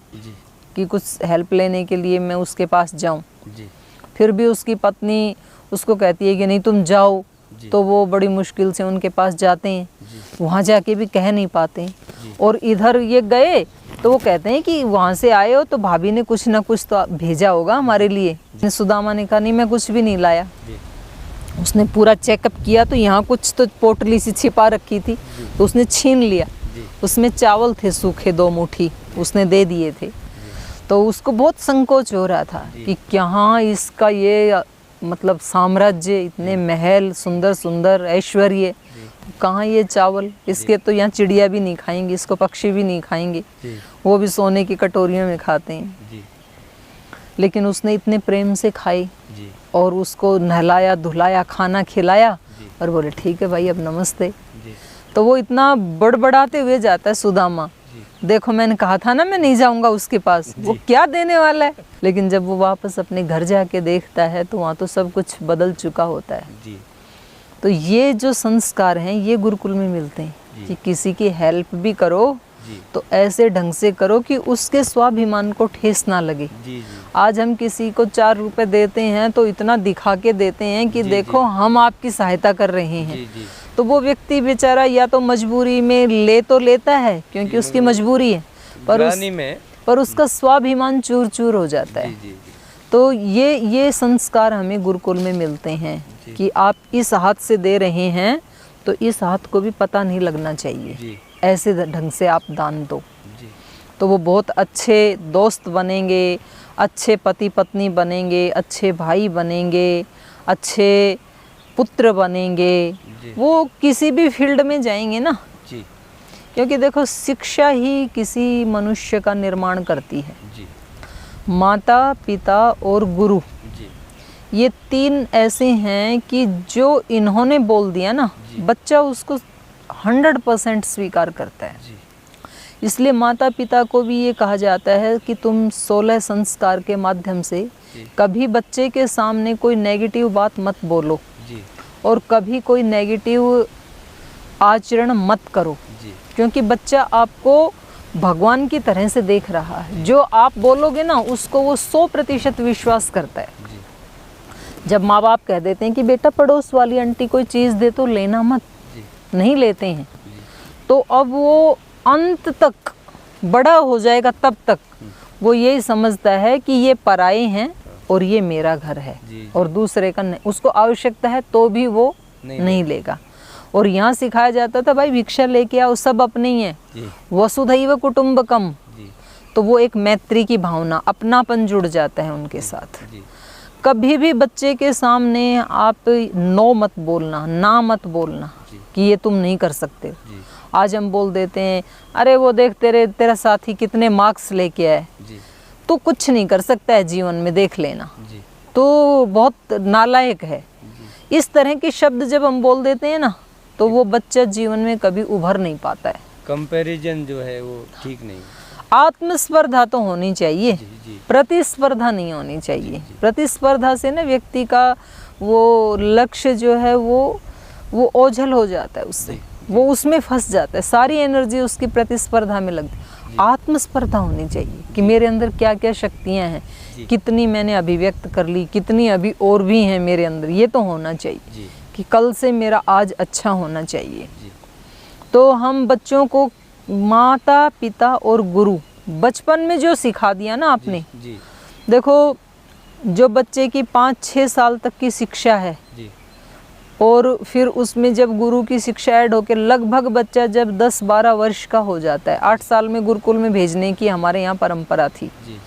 कि कुछ हेल्प लेने के लिए मैं उसके पास जाऊं। फिर भी उसकी पत्नी उसको कहती है कि नहीं तुम जाओ, तो वो बड़ी मुश्किल से उनके पास जाते हैं। वहाँ जाके भी कह नहीं पाते। और इधर ये गए तो वो कहते हैं कि वहाँ से आए हो तो भाभी ने कुछ ना कुछ तो भेजा होगा हमारे लिए। सुदामा ने कहा नहीं मैं कुछ भी नहीं लाया। उसने पूरा चेकअप किया तो यहाँ कुछ तो पोटली सी छिपा रखी थी, तो उसने छीन लिया। उसमें चावल थे सूखे 2 मुट्ठी, उसने दे दिए थे। तो उसको बहुत संकोच हो रहा था कि क्या इसका ये मतलब साम्राज्य, इतने महल, सुंदर सुंदर ऐश्वर्य, कहाँ ये चावल, इसके तो यहाँ चिड़िया भी नहीं खाएंगे, इसको पक्षी भी नहीं खाएंगे, वो भी सोने की कटोरियों में खाते हैं। लेकिन उसने इतने प्रेम से खाई और उसको नहलाया धुलाया, खाना खिलाया और बोले ठीक है भाई अब नमस्ते। तो वो इतना बड़बड़ाते हुए जाता है सुदामा, देखो मैंने कहा था ना मैं नहीं जाऊंगा उसके पास, वो क्या देने वाला है। लेकिन जब वो वापस अपने घर जाके देखता है तो वहाँ तो सब कुछ बदल चुका होता है। तो ये जो संस्कार हैं ये गुरुकुल में मिलते हैं कि किसी की हेल्प भी करो जी। तो ऐसे ढंग से करो कि उसके स्वाभिमान को ठेस ना लगे। जी जी आज हम किसी को 4 रुपए देते हैं तो इतना दिखा के देते हैं कि जी, देखो हम आपकी सहायता कर रहे हैं। जी जी तो वो व्यक्ति बेचारा या तो मजबूरी में ले तो लेता है क्योंकि उसकी मजबूरी है, ग्लानि में पर उसका स्वाभिमान चूर चूर हो जाता है। जी जी तो ये संस्कार हमें गुरुकुल में मिलते हैं कि आप इस हाथ से दे रहे हैं तो इस हाथ को भी पता नहीं लगना चाहिए। जी ऐसे ढंग से आप दान दो जी तो वो बहुत अच्छे दोस्त बनेंगे, अच्छे पति पत्नी बनेंगे, अच्छे भाई बनेंगे, अच्छे पुत्र बनेंगे। जी। वो किसी भी फील्ड में जाएंगे ना, जी क्योंकि देखो शिक्षा ही किसी मनुष्य का निर्माण करती है। जी माता पिता और गुरु, जी ये 3 ऐसे हैं कि जो इन्होंने बोल दिया ना, बच्चा उसको 100% स्वीकार करता है। जी इसलिए माता पिता को भी ये कहा जाता है कि तुम 16 संस्कार के माध्यम से जी। कभी बच्चे के सामने कोई नेगेटिव बात मत बोलो जी और कभी कोई नेगेटिव आचरण मत करो, जी क्योंकि बच्चा आपको भगवान की तरह से देख रहा है। जो आप बोलोगे ना उसको वो 100% विश्वास करता है। जी जब माँ बाप कह देते हैं कि बेटा पड़ोस वाली आंटी कोई चीज़ दे तो लेना मत, जी नहीं लेते हैं, जी तो अब वो अंत तक बड़ा हो जाएगा तब तक वो यही समझता है कि ये पराये हैं और ये मेरा घर है जी। और दूसरे का नहीं। उसको आवश्यकता है तो भी वो नहीं लेगा। और यहाँ सिखाया जाता था भाई भिक्षा लेके आओ, सब अपने ही है, जी वसुधैव कुटुंबकम। जी तो वो एक मैत्री की भावना, अपनापन जुड़ जाता है उनके साथ। जी कभी भी बच्चे के सामने आप नो मत बोलना, ना मत बोलना कि ये तुम नहीं कर सकते। जी आज हम बोल देते हैं अरे वो देख तेरा साथी कितने मार्क्स लेके आए, जी तो कुछ नहीं कर सकता है जीवन में, देख लेना, जी तो बहुत नालायक है। इस तरह के शब्द जब हम बोल देते हैं ना तो वो बच्चा जीवन में कभी उभर नहीं पाता है। कंपैरिजन जो है वो ठीक नहीं। आत्मस्पर्धा तो होनी चाहिए, जी जी प्रतिस्पर्धा नहीं होनी चाहिए। प्रतिस्पर्धा से ना व्यक्ति का वो लक्ष्य जो है वो ओझल हो जाता है, उससे वो उसमें फंस जाता है, सारी एनर्जी उसकी प्रतिस्पर्धा में लगती है। आत्मस्पर्धा होनी चाहिए कि मेरे अंदर क्या क्या शक्तियां हैं, कितनी मैंने अभिव्यक्त कर ली, कितनी अभी और भी हैं मेरे अंदर, ये तो होना चाहिए कि कल से मेरा आज अच्छा होना चाहिए। तो हम बच्चों को माता पिता और गुरु बचपन में जो सिखा दिया ना आपने, जी देखो जो बच्चे की 5-6 साल तक की शिक्षा है जी और फिर उसमें जब गुरु की शिक्षा ऐड होकर लगभग बच्चा जब 10-12 वर्ष का हो जाता है, 8 साल में गुरुकुल में भेजने की हमारे यहाँ परंपरा थी, जी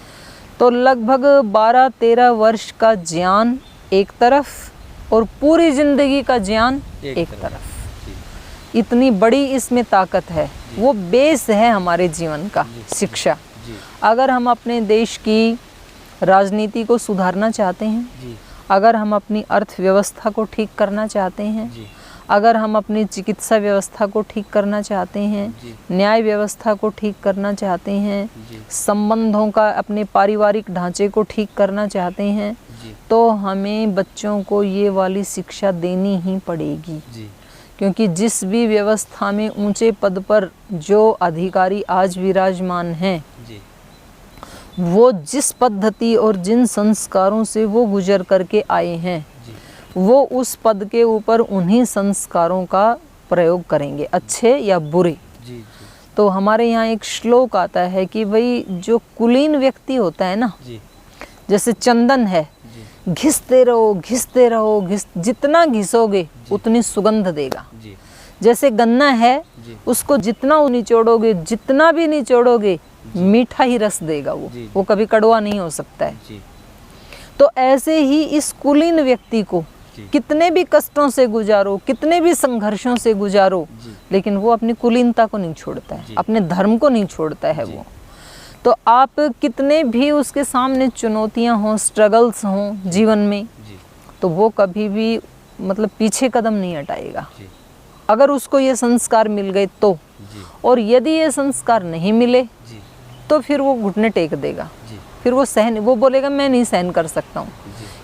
तो लगभग 12-13 वर्ष का ज्ञान एक तरफ और पूरी जिंदगी का ज्ञान एक तरफ। इतनी बड़ी इसमें ताकत है, वो बेस है हमारे जीवन का शिक्षा। अगर हम अपने देश की राजनीति को सुधारना चाहते हैं, अगर हम अपनी अर्थव्यवस्था को ठीक करना चाहते हैं, अगर हम अपनी चिकित्सा व्यवस्था को ठीक करना चाहते हैं, न्याय व्यवस्था को ठीक करना चाहते हैं, संबंधों का अपने पारिवारिक ढांचे को ठीक करना चाहते हैं, तो हमें बच्चों को ये वाली शिक्षा देनी ही पड़ेगी। क्योंकि जिस भी व्यवस्था में ऊंचे पद पर जो अधिकारी आज विराजमान हैं, वो जिस पद्धति और जिन संस्कारों से वो गुजर करके आए हैं, वो उस पद के ऊपर उन्हीं संस्कारों का प्रयोग करेंगे, अच्छे या बुरे। तो हमारे यहाँ एक श्लोक आता है कि भाई जो कुलीन व्यक्ति होता है ना, जैसे चंदन है, घिसते रहो, जितना घिसोगे उतनी सुगंध देगा। जैसे गन्ना है, उसको जितना निचोड़ोगे, जितना भी निचोड़ोगे, मीठा ही रस देगा, वो कभी कड़वा नहीं हो सकता है। तो ऐसे ही इस कुलीन व्यक्ति को कितने भी कष्टों से गुजारो, कितने भी संघर्षों से गुजारो, लेकिन वो अपनी कुलीनता को नहीं छोड़ता है, अपने धर्म को नहीं छोड़ता है वो। तो आप कितने भी उसके सामने चुनौतियां हों, स्ट्रगल्स हों जीवन में, तो वो कभी भी मतलब पीछे कदम नहीं हटाएगा, अगर उसको ये संस्कार मिल गए तो। और यदि ये संस्कार नहीं मिले तो फिर वो घुटने टेक देगा, फिर वो बोलेगा मैं नहीं सहन कर सकता हूँ,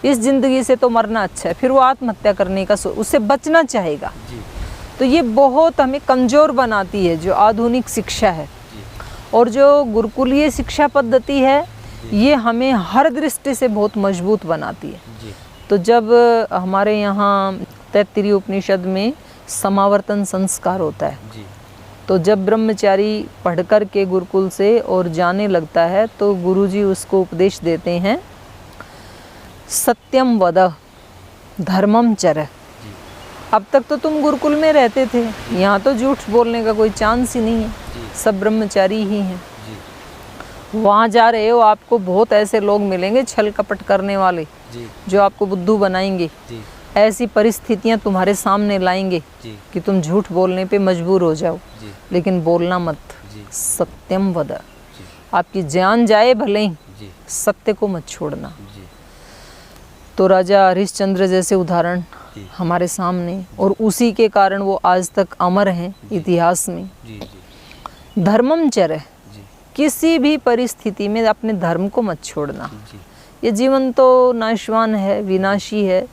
इस जिंदगी से तो मरना अच्छा है, फिर वो आत्महत्या करने का उससे बचना चाहेगा। तो ये बहुत हमें कमज़ोर बनाती है जो आधुनिक शिक्षा है, और जो गुरुकुलीय शिक्षा पद्धति है ये हमें हर दृष्टि से बहुत मजबूत बनाती है। जी। तो जब हमारे यहाँ तैत्तिरीय उपनिषद में समावर्तन संस्कार होता है, जी। तो जब ब्रह्मचारी पढ़ कर के गुरुकुल से और जाने लगता है तो गुरुजी उसको उपदेश देते हैं, सत्यम वद धर्मम चर। अब तक तो तुम गुरुकुल में रहते थे, यहाँ तो झूठ बोलने का कोई चांस ही नहीं है, सब ब्रह्मचारी ही हैं। वहाँ जा रहे हो, आपको बहुत ऐसे लोग मिलेंगे छल कपट करने वाले, जो आपको बुद्धू बनाएंगे, ऐसी परिस्थितियाँ तुम्हारे सामने लाएंगे कि तुम झूठ बोलने पे मजबूर हो जाओ, लेकिन बोलना मत। सत्यम वद, आपकी जान जाए भले ही, सत्य को मत छोड़ना। तो राजा हरिश्चंद्र जैसे उदाहरण हमारे सामने, और उसी के कारण वो आज तक अमर हैं इतिहास में। धर्मम चर, किसी भी परिस्थिति में अपने धर्म को मत छोड़ना। ये जीवन तो नाशवान है, विनाशी है,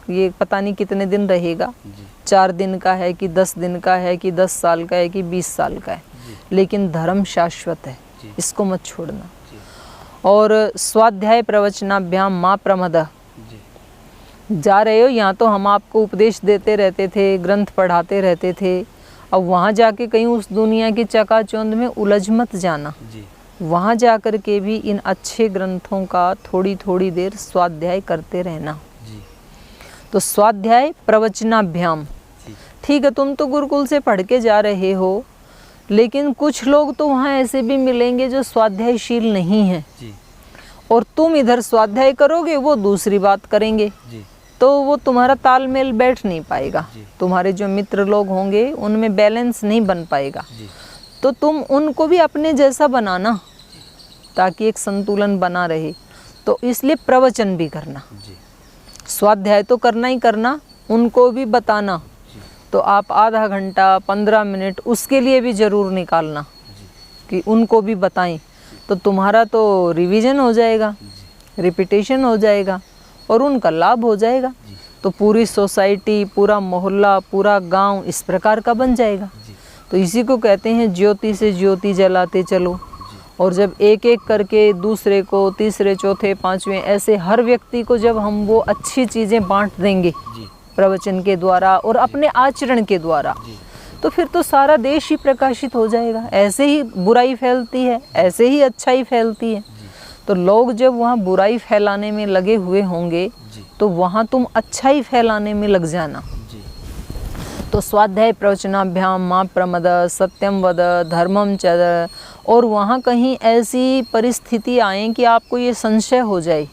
ये पता नहीं कितने दिन रहेगा, 4 दिन का है कि 10 दिन का है कि 10 साल का है कि 20 साल का है, लेकिन धर्म शाश्वत है, इसको मत छोड़ना। और स्वाध्याय प्रवचनाभ्याम माँ प्रमद, जा रहे हो, यहाँ तो हम आपको उपदेश देते रहते थे, ग्रंथ पढ़ाते रहते थे, अब वहाँ जाके कहीं उस दुनिया की चकाचौंध में उलझ मत जाना। वहाँ जाकर के भी इन अच्छे ग्रंथों का थोड़ी थोड़ी देर स्वाध्याय करते रहना। तो स्वाध्याय प्रवचनाभ्याम, ठीक है, तुम तो गुरुकुल से पढ़ के जा रहे हो, लेकिन कुछ लोग तो वहाँ ऐसे भी मिलेंगे जो स्वाध्यायशील नहीं है, और तुम इधर स्वाध्याय करोगे, वो दूसरी बात करेंगे, तो वो तुम्हारा तालमेल बैठ नहीं पाएगा। तुम्हारे जो मित्र लोग होंगे उनमें बैलेंस नहीं बन पाएगा। तो तुम उनको भी अपने जैसा बनाना, ताकि एक संतुलन बना रहे। तो इसलिए प्रवचन भी करना, स्वाध्याय तो करना ही करना, उनको भी बताना। तो आप आधा घंटा 15 मिनट उसके लिए भी ज़रूर निकालना कि उनको भी बताएं, तो तुम्हारा तो रिवीजन हो जाएगा, रिपीटेशन हो जाएगा, और उनका लाभ हो जाएगा। तो पूरी सोसाइटी, पूरा मोहल्ला, पूरा गांव इस प्रकार का बन जाएगा। तो इसी को कहते हैं ज्योति से ज्योति जलाते चलो। और जब एक एक करके दूसरे को, तीसरे, चौथे, पांचवें, ऐसे हर व्यक्ति को जब हम वो अच्छी चीज़ें बांट देंगे प्रवचन के द्वारा और अपने आचरण के द्वारा, तो फिर तो सारा देश ही प्रकाशित हो जाएगा। ऐसे ही बुराई फैलती है, ऐसे ही अच्छाई फैलती है। तो लोग जब वहाँ बुराई फैलाने में लगे हुए होंगे, तो वहाँ तुम अच्छाई फैलाने में लग जाना। तो स्वाध्याय प्रवचनाभ्याम माँ प्रमद सत्यम वद धर्मम चर। और वहाँ कहीं ऐसी परिस्थिति आए कि आपको ये संशय हो जाए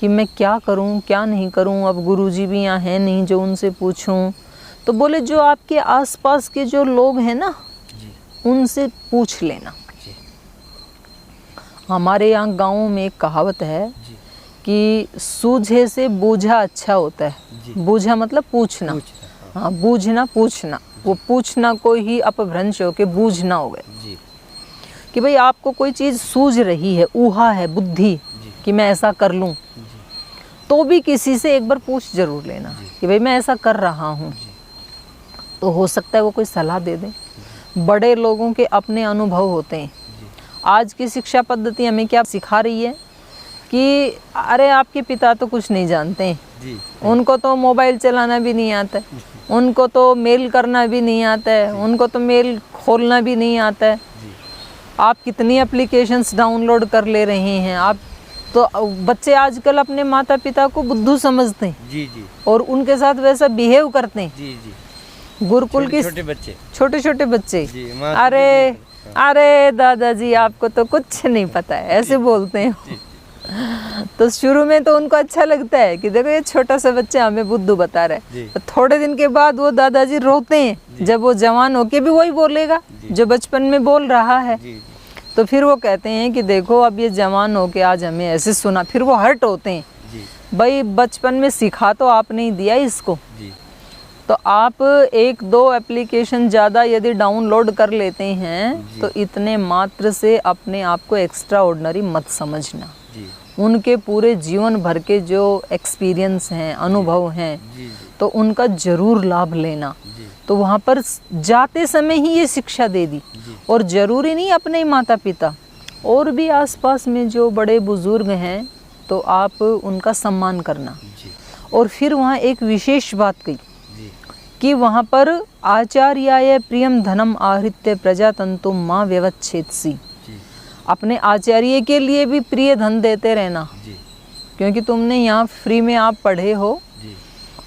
कि मैं क्या करूँ क्या नहीं करूँ, अब गुरुजी भी यहाँ हैं नहीं जो उनसे पूछूँ, तो बोले जो आपके आसपास के जो लोग हैं ना, उनसे पूछ लेना। हमारे यहाँ गाँव में एक कहावत है कि सूझे से बूझा अच्छा होता है। बूझा मतलब पूछना, हाँ, बूझना पूछना, वो पूछना को ही अपभ्रंश हो के बूझना हो गया। कि भाई आपको कोई चीज़ सूझ रही है, ऊहा है, बुद्धि कि मैं ऐसा कर लूँ, तो भी किसी से एक बार पूछ जरूर लेना कि भाई मैं ऐसा कर रहा हूँ, तो हो सकता है वो कोई सलाह दे दे। बड़े लोगों के अपने अनुभव होते हैं। आज की शिक्षा पद्धति हमें क्या सिखा रही है कि अरे आपके पिता तो कुछ नहीं जानते हैं, उनको तो मोबाइल चलाना भी नहीं आता है, उनको तो मेल करना भी नहीं आता है, उनको तो मेल खोलना भी नहीं आता है। आप कितनी एप्लीकेशंस डाउनलोड कर ले रहे हैं आप। तो बच्चे आजकल अपने माता पिता को बुद्धू समझते हैं और उनके साथ वैसा बिहेव करते हैं। गुरुकुल की छोटे छोटे बच्चे अरे दादाजी आपको तो कुछ नहीं पता है, ऐसे बोलते हैं। तो शुरू में तो उनको अच्छा लगता है कि देखो ये छोटा सा बच्चा हमें बुद्धू बता रहा है। तो थोड़े दिन के बाद वो दादाजी रोते हैं, जब वो जवान होके भी वही बोलेगा जो बचपन में बोल रहा है। तो फिर वो कहते हैं कि देखो अब ये जवान होके आज हमें ऐसे सुना, फिर वो हर्ट होते हैं। भाई बचपन में सिखा तो आपने ही दिया इसको। तो आप 1-2 एप्लीकेशन ज़्यादा यदि डाउनलोड कर लेते हैं तो इतने मात्र से अपने आप को एक्स्ट्रा ऑर्डिनरी मत समझना। उनके पूरे जीवन भर के जो एक्सपीरियंस हैं, अनुभव हैं, तो उनका ज़रूर लाभ लेना। तो तो वहाँ पर जाते समय ही ये शिक्षा दे दी। और ज़रूरी नहीं अपने ही माता पिता, और भी आसपास में जो बड़े बुजुर्ग हैं तो आप उनका सम्मान करना। और फिर वहाँ एक विशेष बात कही कि वहाँ पर आचार्याय प्रियम धनम आहृत्य प्रजातंतु माँ व्यवच्छेदसी, अपने आचार्य के लिए भी प्रिय धन देते रहना, क्योंकि तुमने यहाँ फ्री में आप पढ़े हो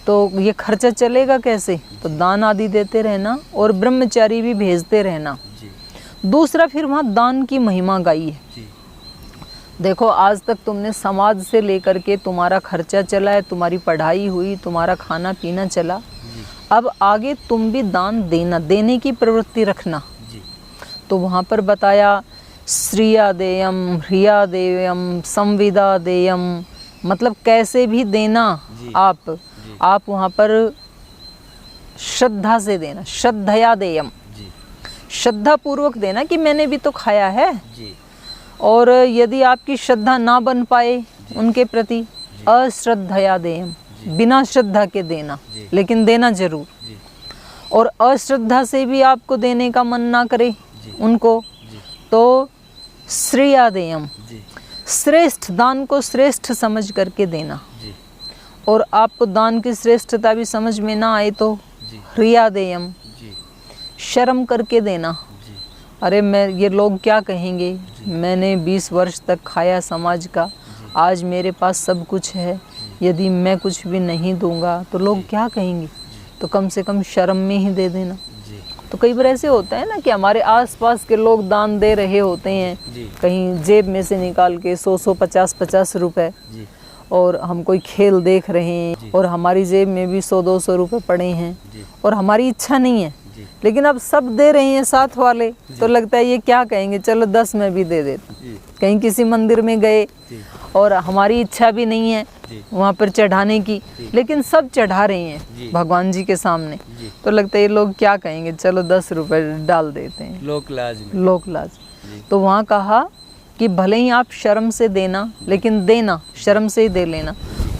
तो ये खर्चा चलेगा कैसे, तो दान आदि देते रहना और ब्रह्मचारी भी भेजते रहना। दूसरा फिर वहाँ दान की महिमा गाई है। देखो आज तक तुमने समाज से लेकर के तुम्हारा खर्चा चला है, तुम्हारी पढ़ाई हुई, तुम्हारा खाना पीना चला, अब आगे तुम भी दान देने की प्रवृत्ति रखना। तो वहाँ पर बताया श्रिया देयम, ह्रिया देयम, संविदा देयम, मतलब कैसे भी देना आप वहाँ पर श्रद्धा से देना, श्रद्धया देयम, श्रद्धा पूर्वक देना कि मैंने भी तो खाया है। और यदि आपकी श्रद्धा ना बन पाए उनके प्रति, अश्रद्धया देयम, बिना श्रद्धा के देना, लेकिन देना जरूर। और अश्रद्धा से भी आपको देने का मन ना करे उनको, तो श्रेया देयम, श्रेष्ठ दान को श्रेष्ठ समझ करके देना। और आपको दान की श्रेष्ठता भी समझ में ना आए तो ह्रिया देयम, शर्म करके देना। अरे ये लोग क्या कहेंगे, मैंने 20 वर्ष तक खाया समाज का, आज मेरे पास सब कुछ है, यदि मैं कुछ भी नहीं दूंगा तो लोग क्या कहेंगे, तो कम से कम शर्म में ही दे देना। तो कई बार ऐसे होता है ना कि हमारे आसपास के लोग दान दे रहे होते हैं, कहीं जेब में से निकाल के 100 50 रुपए, और हम कोई खेल देख रहे हैं और हमारी जेब में भी 100-200 रुपए पड़े हैं और हमारी इच्छा नहीं है, लेकिन अब सब दे रहे हैं साथ वाले, तो लगता है ये क्या कहेंगे, चलो 10 में भी दे देता। कहीं किसी मंदिर में गए और हमारी इच्छा भी नहीं है वहाँ पर चढ़ाने की, लेकिन सब चढ़ा रहे हैं भगवान जी के सामने, तो लगता है ये लोग क्या कहेंगे, चलो 10 रुपए डाल देते हैं, लोक लाज। तो वहाँ कहा कि भले ही आप शर्म से देना, लेकिन देना शर्म से ही दे लेना।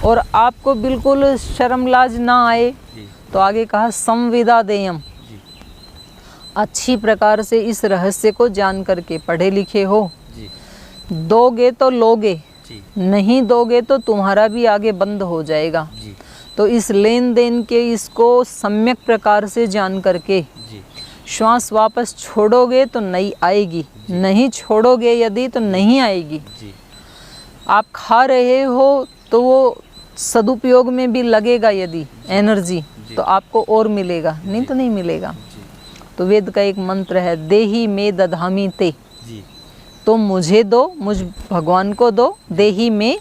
और आपको बिल्कुल शर्म लाज ना आए तो आगे कहा संविदा देयम, अच्छी प्रकार से इस रहस्य को जान करके, पढ़े लिखे हो, दोगे तो लोगे, नहीं दोगे तो तुम्हारा भी आगे बंद हो जाएगा। तो इस लेन देन के इसको सम्यक प्रकार से जान करके श्वास वापस छोड़ोगे तो नहीं आएगी, नहीं छोड़ोगे यदि तो नहीं आएगी। आप खा रहे हो तो वो सदुपयोग में भी लगेगा, यदि एनर्जी तो आपको और मिलेगा, नहीं तो नहीं मिलेगा। तो वेद का एक मंत्र है, देही में दधामी ते, तो मुझे दो, मुझ भगवान को दो, देही में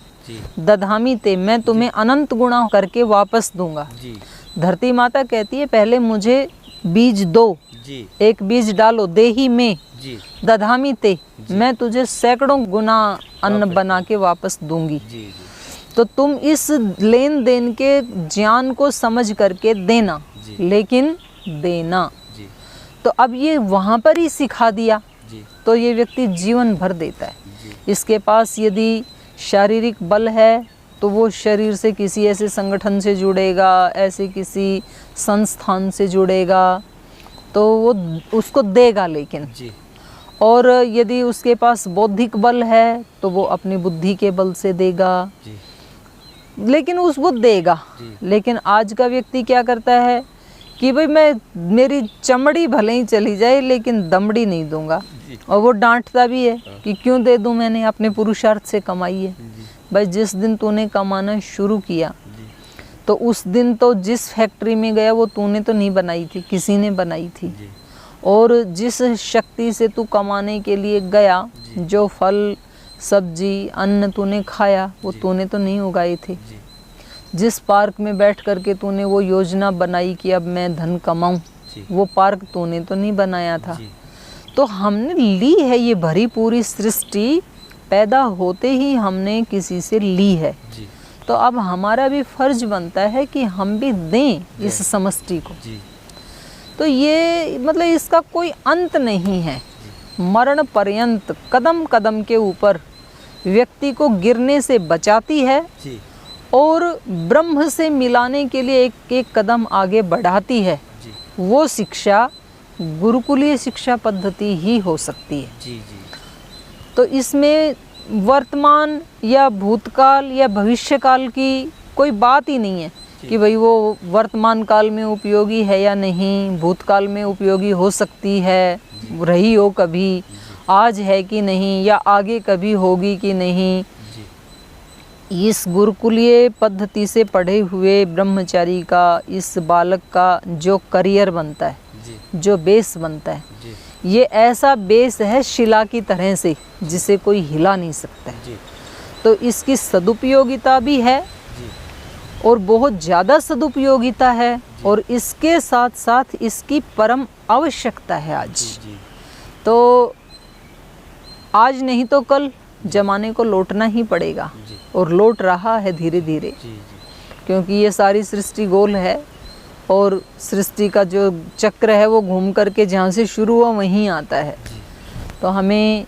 दधामी ते, मैं तुम्हें अनंत गुणा करके वापस दूंगा। धरती माता कहती है पहले मुझे बीज दो, एक बीज डालो, देही में दधामी ते, मैं तुझे सैकड़ों गुना अन्न बना के वापस दूंगी। तो तुम इस लेन देन के ज्ञान को समझ करके देना, लेकिन देना। तो अब ये वहाँ पर ही सिखा दिया तो ये व्यक्ति जीवन भर देता है। इसके पास यदि शारीरिक बल है तो वो शरीर से किसी ऐसे संगठन से जुड़ेगा, ऐसे किसी संस्थान से जुड़ेगा, तो वो उसको देगा, लेकिन और यदि उसके पास बौद्धिक बल है तो वो अपनी बुद्धि के बल से देगा, लेकिन उसको देगा। लेकिन आज का व्यक्ति क्या करता है कि भाई मेरी चमड़ी भले ही चली जाए लेकिन दमड़ी नहीं दूंगा, और वो डांटता भी है कि क्यों दे दूं, मैंने अपने पुरुषार्थ से कमाई है। भाई जिस दिन तूने कमाना शुरू किया तो उस दिन तो जिस फैक्ट्री में गया वो तूने तो नहीं बनाई थी, किसी ने बनाई थी। और जिस शक्ति से तू कमाने के लिए गया, जो फल सब्जी अन्न तूने खाया वो तूने तो नहीं उगाए थे। जिस पार्क में बैठ करके तूने वो योजना बनाई कि अब मैं धन कमाऊं, वो पार्क तूने तो नहीं बनाया था। तो हमने ली है ये भरी पूरी सृष्टि, पैदा होते ही हमने किसी से ली है। तो अब हमारा भी फर्ज बनता है कि हम भी दें इस समष्टि को। तो ये मतलब इसका कोई अंत नहीं है, मरण पर्यंत कदम कदम के ऊपर व्यक्ति को गिरने से बचाती है और ब्रह्म से मिलाने के लिए एक एक कदम आगे बढ़ाती है। वो शिक्षा गुरुकुलीय शिक्षा पद्धति ही हो सकती है। जी जी। तो इसमें वर्तमान या भूतकाल या भविष्यकाल की कोई बात ही नहीं है कि भाई वो वर्तमान काल में उपयोगी है या नहीं, भूतकाल में उपयोगी हो सकती है, रही हो कभी, आज है कि नहीं, या आगे कभी होगी कि नहीं। इस गुरुकुलीय पद्धति से पढ़े हुए ब्रह्मचारी का, इस बालक का जो करियर बनता है, जो बेस बनता है, ये ऐसा बेस है शिला की तरह से जिसे कोई हिला नहीं सकता है। तो इसकी सदुपयोगिता भी है और बहुत ज़्यादा सदुपयोगिता है, और इसके साथ साथ इसकी परम आवश्यकता है आज। तो आज नहीं तो कल जमाने को लौटना ही पड़ेगा, और लौट रहा है धीरे धीरे, क्योंकि ये सारी सृष्टि गोल है और सृष्टि का जो चक्र है वो घूम करके जहाँ से शुरू हुआ वहीं आता है। तो हमें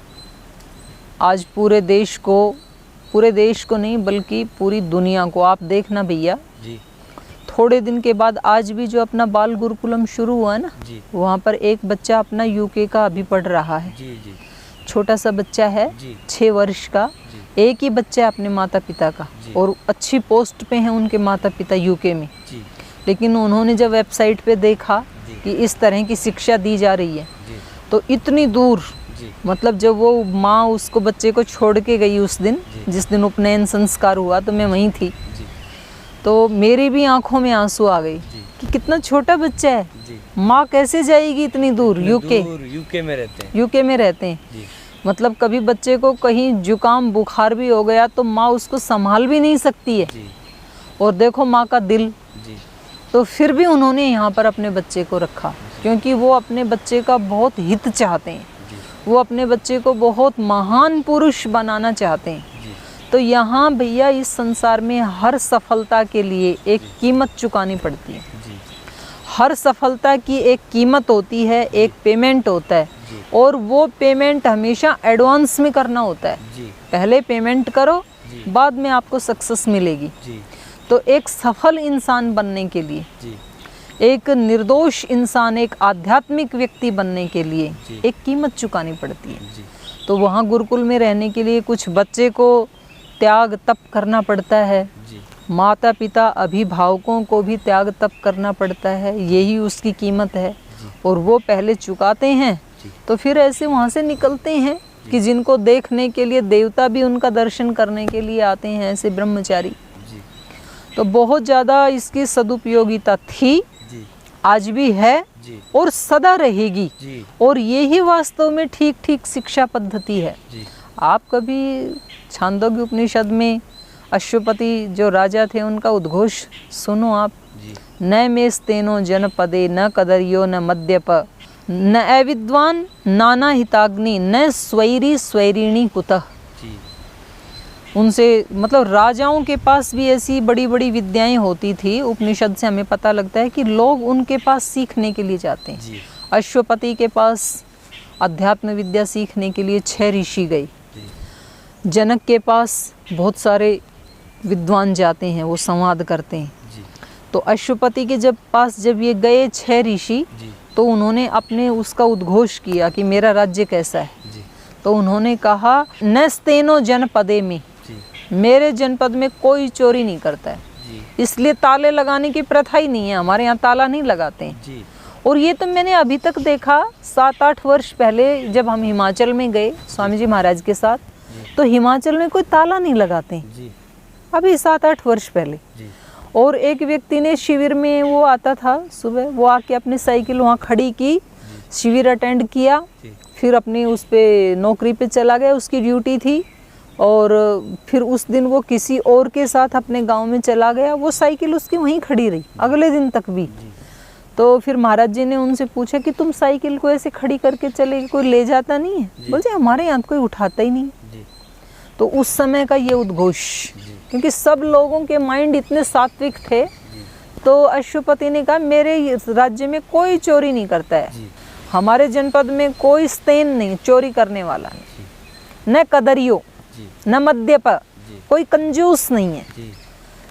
आज पूरे देश को नहीं बल्कि पूरी दुनिया को, आप देखना भैया, थोड़े दिन के बाद आज भी जो अपना बाल गुरुकुलम शुरू हुआ ना, वहाँ पर एक बच्चा अपना यूके का अभी पढ़ रहा है। छोटा सा बच्चा है, 6 वर्ष का, एक ही बच्चा है अपने माता पिता का, और अच्छी पोस्ट पे हैं उनके माता पिता यूके में। लेकिन उन्होंने जब वेबसाइट पे देखा कि इस तरह की शिक्षा दी जा रही है, तो इतनी दूर, मतलब जब वो माँ उसको बच्चे को छोड़ के गई उस दिन, जिस दिन उपनयन संस्कार हुआ, तो मैं वहीं थी, तो मेरी भी आंखों में आंसू आ गई कि कितना छोटा बच्चा है, माँ कैसे जाएगी इतनी दूर, यूके में रहते हैं। मतलब कभी बच्चे को कहीं जुकाम बुखार भी हो गया तो माँ उसको संभाल भी नहीं सकती है, और देखो माँ का दिल। तो फिर भी उन्होंने यहाँ पर अपने बच्चे को रखा, क्योंकि वो अपने बच्चे का बहुत हित चाहते हैं, वो अपने बच्चे को बहुत महान पुरुष बनाना चाहते हैं। तो यहाँ भैया इस संसार में हर सफलता के लिए एक कीमत चुकानी पड़ती है। हर सफलता की एक कीमत होती है, एक पेमेंट होता है, और वो पेमेंट हमेशा एडवांस में करना होता है। पहले पेमेंट करो, बाद में आपको सक्सेस मिलेगी। तो एक सफल इंसान बनने के लिए, एक निर्दोष इंसान, एक आध्यात्मिक व्यक्ति बनने के लिए एक कीमत चुकानी पड़ती है। तो वहाँ गुरुकुल में रहने के लिए कुछ बच्चे को त्याग तप करना पड़ता है, माता पिता अभिभावकों को भी त्याग तप करना पड़ता है, यही उसकी कीमत है, और वो पहले चुकाते हैं। तो फिर ऐसे वहाँ से निकलते हैं कि जिनको देखने के लिए देवता भी उनका दर्शन करने के लिए आते हैं, ऐसे ब्रह्मचारी। तो बहुत ज़्यादा इसकी सदुपयोगिता थी, आज भी है, और सदा रहेगी, और यही वास्तव में ठीक शिक्षा पद्धति है। आप कभी छांदोग्य उपनिषद में अश्वपति जो राजा थे उनका उद्घोष सुनो आप, न मेस्तेनो जनपदे न कदरियो न मद्यप न अविद्वान नाना हिताग्नि न स्वैरी स्वैरिणी कुतः। उनसे मतलब राजाओं के पास भी ऐसी बड़ी बड़ी विद्याएं होती थी। उपनिषद से हमें पता लगता है कि लोग उनके पास सीखने के लिए जाते हैं। अश्वपति के पास अध्यात्म विद्या सीखने के लिए 6 ऋषि गए। जनक के पास बहुत सारे विद्वान जाते हैं, वो संवाद करते हैं। तो अश्वपति के पास जब ये गए 6 ऋषि, तो उन्होंने अपने उसका उद्घोष किया कि मेरा राज्य कैसा है। तो उन्होंने कहा नस्तेनो जनपदे में, मेरे जनपद में कोई चोरी नहीं करता है, इसलिए ताले लगाने की प्रथा ही नहीं है, हमारे यहाँ ताला नहीं लगाते हैं। और ये तो मैंने अभी तक देखा, 7-8 वर्ष पहले जब हम हिमाचल में गए स्वामी जी महाराज के साथ, तो हिमाचल में कोई ताला नहीं लगाते हैं, अभी 7-8 वर्ष पहले। और एक व्यक्ति ने शिविर में, वो आता था सुबह, वो आके अपनी साइकिल वहाँ खड़ी की, शिविर अटेंड किया, फिर अपनी उस पे नौकरी पे चला गया, उसकी ड्यूटी थी। और फिर उस दिन वो किसी और के साथ अपने गांव में चला गया, वो साइकिल उसकी वहीं खड़ी रही अगले दिन तक भी। तो फिर महाराज जी ने उनसे पूछा कि तुम साइकिल को ऐसे खड़ी करके चले, कोई ले जाता नहीं है? बोलते हमारे यहाँ कोई उठाता ही नहीं। तो उस समय का ये उद्घोष, क्योंकि सब लोगों के माइंड इतने सात्विक थे। तो अश्वपति ने कहा मेरे राज्य में कोई चोरी नहीं करता है, हमारे जनपद में कोई स्तेन नहीं, चोरी करने वाला नहीं, न कदरियो न मद्यप, कोई कंजूस नहीं है,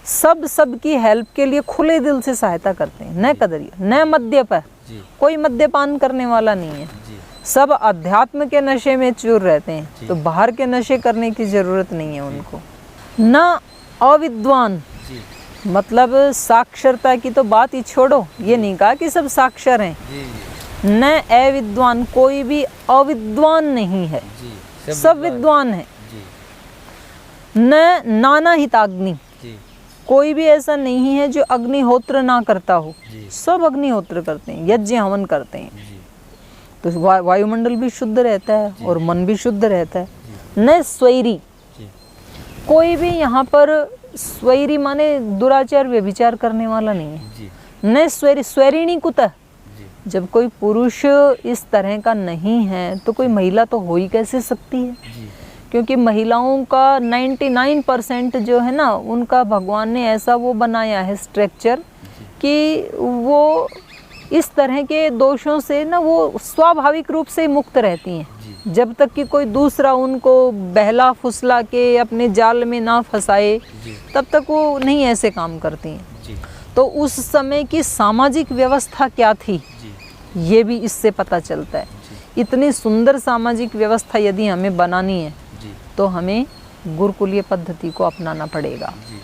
सब सबकी हेल्प के लिए खुले दिल से सहायता करते हैं, न कदरियो न मद्यप, जी। कोई मद्यपान करने वाला नहीं है, जी। सब अध्यात्म के नशे में चूर रहते हैं, जी। तो बाहर के नशे करने की जरूरत नहीं है उनको। न अविद्वान, जी। मतलब साक्षरता की तो बात ही छोड़ो, ये नहीं कहा कि सब साक्षर हैं। जी। न अविद्वान, कोई भी अविद्वान नहीं है, जी। सब विद्वान है। जी। न नाना हिताग्नि, जी। कोई भी ऐसा नहीं है जो अग्निहोत्र ना करता हो, जी। सब अग्निहोत्र करते हैं, यज्ञ हवन करते हैं। जी। तो वायुमंडल भी शुद्ध रहता है जी। और मन भी शुद्ध रहता है। न स्वैरी, जी। कोई भी यहाँ पर स्वैरी माने दुराचार व्यभिचार करने वाला नहीं है। जी। न स्वैरी, स्वैरिणी कुतः, जी। जब कोई पुरुष इस तरह का नहीं है तो कोई महिला तो हो ही कैसे सकती है। जी। क्योंकि महिलाओं का 99% जो है ना, उनका भगवान ने ऐसा वो बनाया है स्ट्रक्चर कि वो इस तरह के दोषों से ना वो स्वाभाविक रूप से मुक्त रहती हैं, जब तक कि कोई दूसरा उनको बहला फुसला के अपने जाल में ना फंसाए, तब तक वो नहीं ऐसे काम करती हैं। जी। तो उस समय की सामाजिक व्यवस्था क्या थी, जी। ये भी इससे पता चलता है। इतनी सुंदर सामाजिक व्यवस्था यदि हमें बनानी है जी। तो हमें गुरुकुलीय पद्धति को अपनाना पड़ेगा। जी।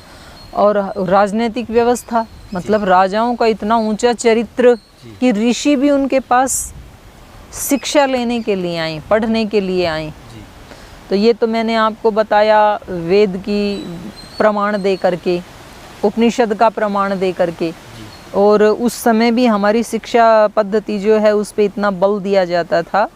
और राजनीतिक व्यवस्था, मतलब राजाओं का इतना ऊंचा चरित्र कि ऋषि भी उनके पास शिक्षा लेने के लिए आए, पढ़ने के लिए आए। जी। तो ये तो मैंने आपको बताया वेद की प्रमाण दे करके, उपनिषद का प्रमाण दे करके। और उस समय भी हमारी शिक्षा पद्धति जो है उस पे इतना बल दिया जाता था,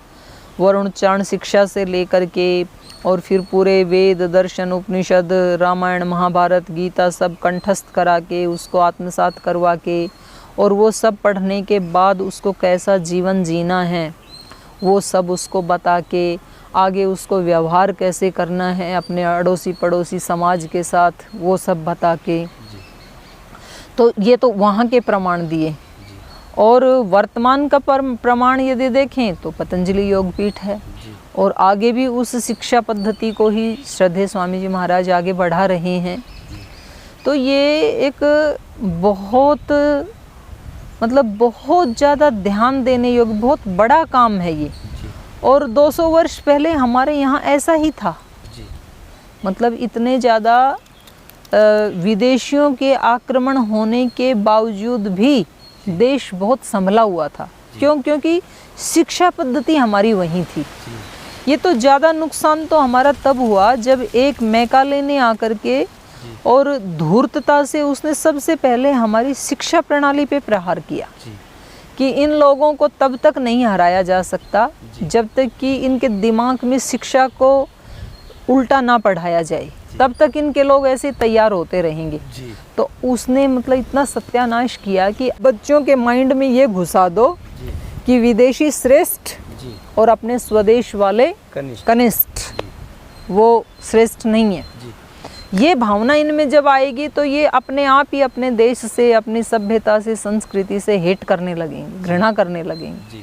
वरुण चारण शिक्षा से लेकर के और फिर पूरे वेद दर्शन उपनिषद रामायण महाभारत गीता सब कंठस्थ करा के उसको आत्मसात करवा के, और वो सब पढ़ने के बाद उसको कैसा जीवन जीना है वो सब उसको बता के, आगे उसको व्यवहार कैसे करना है अपने अड़ोसी पड़ोसी समाज के साथ, वो सब बता के। तो ये तो वहाँ के प्रमाण दिए। और वर्तमान का प्रमाण यदि देखें तो पतंजलि योगपीठ है, और आगे भी उस शिक्षा पद्धति को ही श्रद्धेय स्वामी जी महाराज आगे बढ़ा रहे हैं। तो ये एक बहुत, मतलब बहुत ज़्यादा ध्यान देने योग्य बहुत बड़ा काम है ये। और 200 वर्ष पहले हमारे यहाँ ऐसा ही था। मतलब इतने ज़्यादा विदेशियों के आक्रमण होने के बावजूद भी देश बहुत संभला हुआ था। क्यों? क्योंकि शिक्षा पद्धति हमारी वहीं थी। ये तो ज़्यादा नुकसान तो हमारा तब हुआ जब एक मैकाले ने आकर के और धूर्तता से उसने सबसे पहले हमारी शिक्षा प्रणाली पे प्रहार किया कि इन लोगों को तब तक नहीं हराया जा सकता जब तक कि इनके दिमाग में शिक्षा को उल्टा ना पढ़ाया जाए, तब तक इनके लोग ऐसे तैयार होते रहेंगे। तो उसने मतलब इतना सत्यानाश किया कि बच्चों के माइंड में ये घुसा दो कि विदेशी श्रेष्ठ और अपने स्वदेश वाले कनिष्ठ, वो श्रेष्ठ नहीं है। ये भावना इनमें जब आएगी तो ये अपने आप ही अपने देश से, अपनी सभ्यता से, संस्कृति से हेट करने लगेंगे, घृणा करने लगेंगे।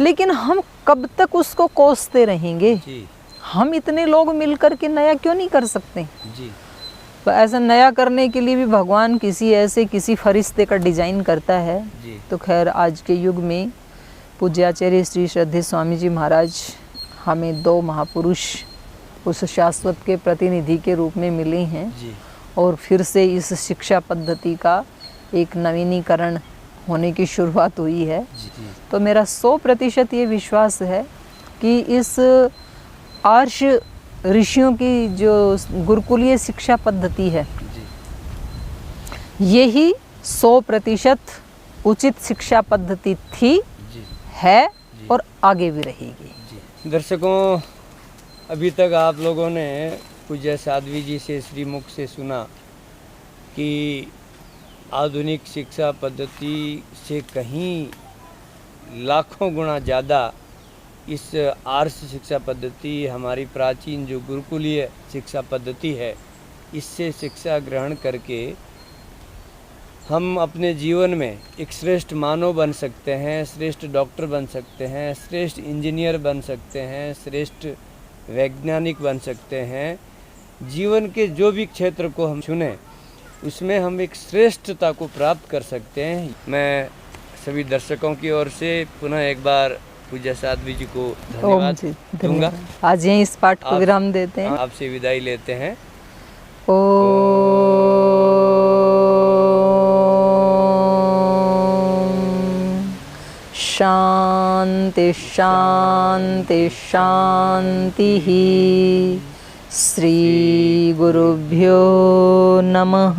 लेकिन हम कब तक उसको कोसते रहेंगे? हम इतने लोग मिलकर के नया क्यों नहीं कर सकते? तो ऐसा नया करने के लिए भी भगवान किसी फरिश्ते का डिजाइन करता है। तो खैर आज के युग में पूज्याचार्य श्री श्रद्धेय स्वामी जी महाराज हमें दो महापुरुष उस शाश्वत के प्रतिनिधि के रूप में मिले हैं, और फिर से इस शिक्षा पद्धति का एक नवीनीकरण होने की शुरुआत हुई है। तो मेरा 100% ये विश्वास है कि इस आर्ष ऋषियों की जो गुरुकुलीय शिक्षा पद्धति है, यही 100% उचित शिक्षा पद्धति थी, है और आगे भी रहेगी। दर्शकों, अभी तक आप लोगों ने पूज्य साध्वी जी से श्रीमुख से सुना कि आधुनिक शिक्षा पद्धति से कहीं लाखों गुना ज़्यादा इस आर्ष शिक्षा पद्धति, हमारी प्राचीन जो गुरुकुलीय शिक्षा पद्धति है, इससे शिक्षा ग्रहण करके हम अपने जीवन में एक श्रेष्ठ मानव बन सकते हैं, श्रेष्ठ डॉक्टर बन सकते हैं, श्रेष्ठ इंजीनियर बन सकते हैं, श्रेष्ठ वैज्ञानिक बन सकते हैं। जीवन के जो भी क्षेत्र को हम चुनें उसमें हम एक श्रेष्ठता को प्राप्त कर सकते हैं। मैं सभी दर्शकों की ओर से पुनः एक बार पूज्य साध्वी जी को ओम धन्यवाद जी दूंगा। धन्यवाद। आज यहीं इस पाठ को आप- विराम देते हैं। आपसे विदाई लेते हैं। ओम शांति शांति शांति ही। श्री गुरुभ्यो नमः।